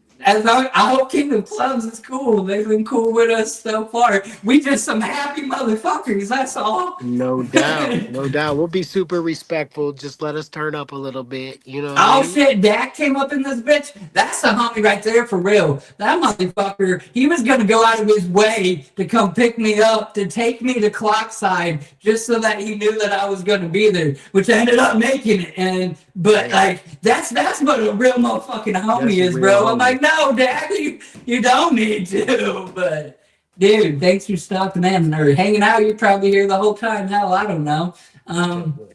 I hope Kingdom Clubs is cool. They've been cool with us so far. We just some happy motherfuckers, that's all. No doubt. No doubt. We'll be super respectful. Just let us turn up a little bit. You know what I Oh mean? shit, Dak came up in this bitch. That's the homie right there for real. That motherfucker, he was gonna go out of his way to come pick me up, to take me to Clockside, just so that he knew that I was gonna be there, which I ended up making it. But Damn. like that's what a real motherfucking homie That's a is, real bro. I'm homie. like, no, Dak, you don't need to. But dude, thanks for stopping in or hanging out. You're probably here the whole time. Hell, I don't know.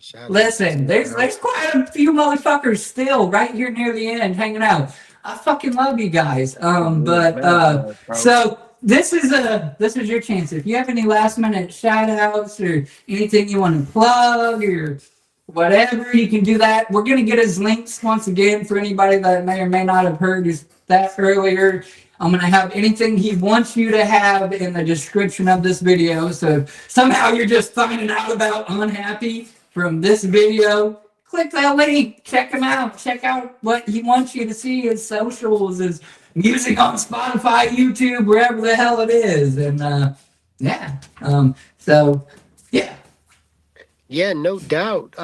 Shout out. Listen, there's quite a few motherfuckers still right here near the end hanging out. I fucking love you guys. Bro. So this is your chance. If you have any last minute shout outs or anything you want to plug or whatever, you can do that. We're gonna get his links once again for anybody that may or may not have heard that earlier. I'm gonna have anything he wants you to have in the description of this video. So if somehow you're just finding out about Unhappy from this video, click that link, check him out, check out what he wants you to see, his socials, his music on Spotify, YouTube, wherever the hell it is. And yeah. So yeah. Yeah, no doubt.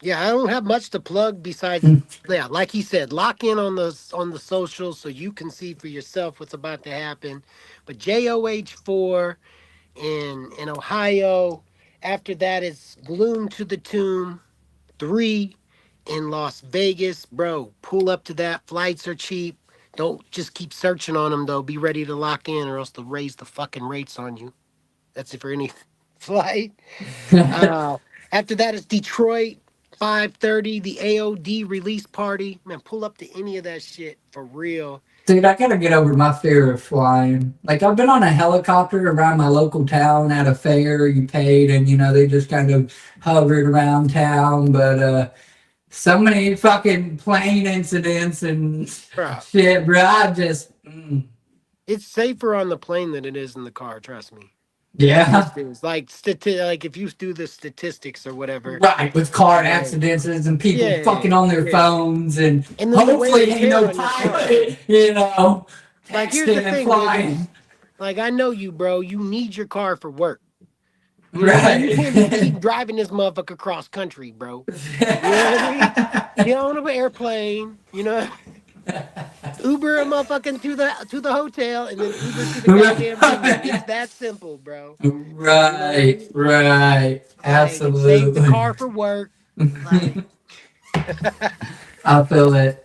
Yeah, I don't have much to plug besides, yeah, like he said, lock in on the socials so you can see for yourself what's about to happen. But JOH4 in Ohio. After that, it's Gloom to the Tomb 3 in Las Vegas. Bro, pull up to that. Flights are cheap. Don't just keep searching on them though. Be ready to lock in, or else they'll raise the fucking rates on you. That's it for any flight. Uh, After that is Detroit, 5:30, the AOD release party. Man, pull up to any of that shit for real. Dude, I gotta get over my fear of flying. Like I've been on a helicopter around my local town at a fair you paid and they just kind of hovered around town, but so many fucking plane incidents and Bro, shit, bro. I just it's safer on the plane than it is in the car, trust me. It yeah. just is. Like if you do the statistics or whatever, Right, with car like, accidents and people yeah, fucking on their yeah. phones and And then the wear hopefully and ain't tear no on your car. pilot, Like here's texting the and thing, Wiggle. flying. Like I know you, bro. You need your car for work. You know what I mean? You Right. can't just keep driving this motherfucker cross country, bro. You know what I mean? Get on an airplane, you know, Uber a motherfucking to the hotel and then Uber to the goddamn venue. It's Right. that simple, bro. You know what I Right. mean? Right. Like, and save the Absolutely. car for work. Like, I feel it.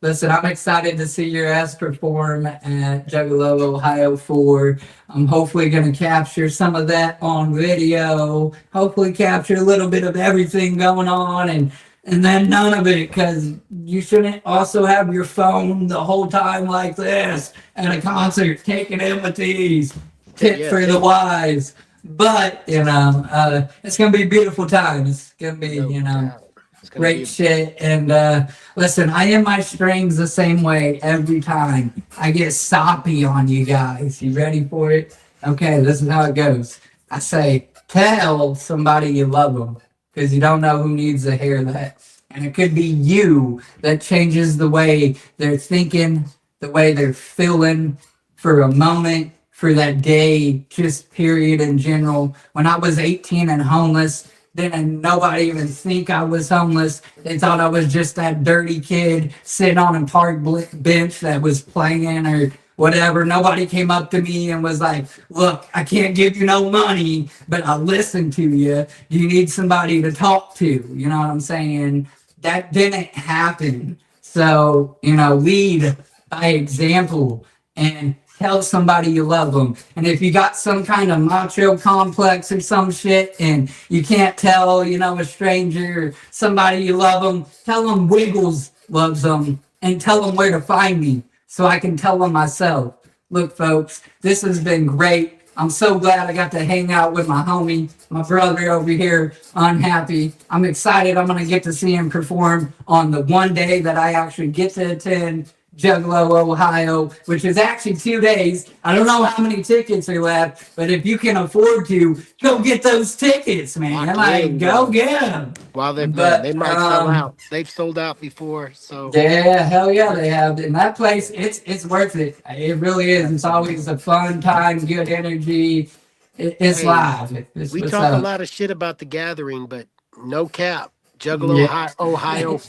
Listen, I'm excited to see your ass perform at Juggalo, Ohio 4. I'm hopefully going to capture some of that on video. Hopefully, capture a little bit of everything going on, and then none of it, because you shouldn't also have your phone the whole time like this at a concert, taking in with these. Tip yeah, for the wise. But it's gonna be a beautiful time. It's gonna be, no doubt. It's gonna be great a shit. And listen, I am my strings the same way every time. I get soppy on you guys. You ready for it? Okay, this is how it goes. I say, tell somebody you love them because you don't know who needs to hear that. And it could be you that changes the way they're thinking, the way they're feeling for a moment, for that day, just period in general. When I was 18 and homeless, didn't nobody even think I was homeless. They thought I was just that dirty kid sitting on a park bench that was playing or whatever. Nobody came up to me and was like, look, I can't give you no money, but I'll listen to you. Do you need somebody to talk to? You know what I'm saying? That didn't happen. So, lead by example and tell somebody you love them. And if you got some kind of macho complex or some shit and you can't tell, a stranger or somebody you love them, tell them Wiggles loves them and tell them where to find me so I can tell them myself. Look, folks, this has been great. I'm so glad I got to hang out with my homie, my brother over here, Unhappy. I'm excited. I'm going to get to see him perform on the one day that I actually get to attend Juggalo, Ohio, which is actually 2 days. I don't know how many tickets are left, but if you can afford to, go get those tickets, man. lock Like, in, go bro. get them. While they're playing, they But might sell out. They've sold out before, so yeah, hell yeah, they have. And that place, it's worth it. It really is. It's always a fun time, good energy. It's hey, live. It's we what's talk a up. lot of shit about the gathering, but no cap. Juggalo, Yeah, Ohio,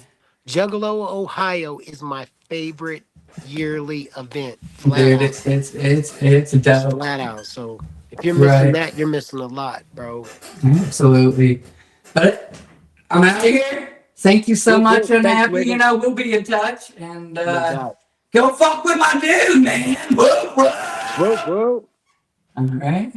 Juggalo, Ohio is my favorite yearly event. Flat dude, out, it's just dope. flat out. So if you're missing Right, that, you're missing a lot, bro. absolutely. But I'm out of here. Thank you so Whoop much, whoop. Thanks, Unhappy. Wiggles. We'll be in touch and No doubt. go fuck with my dude, man. Whoop, whoop. Whoop whoop. All right.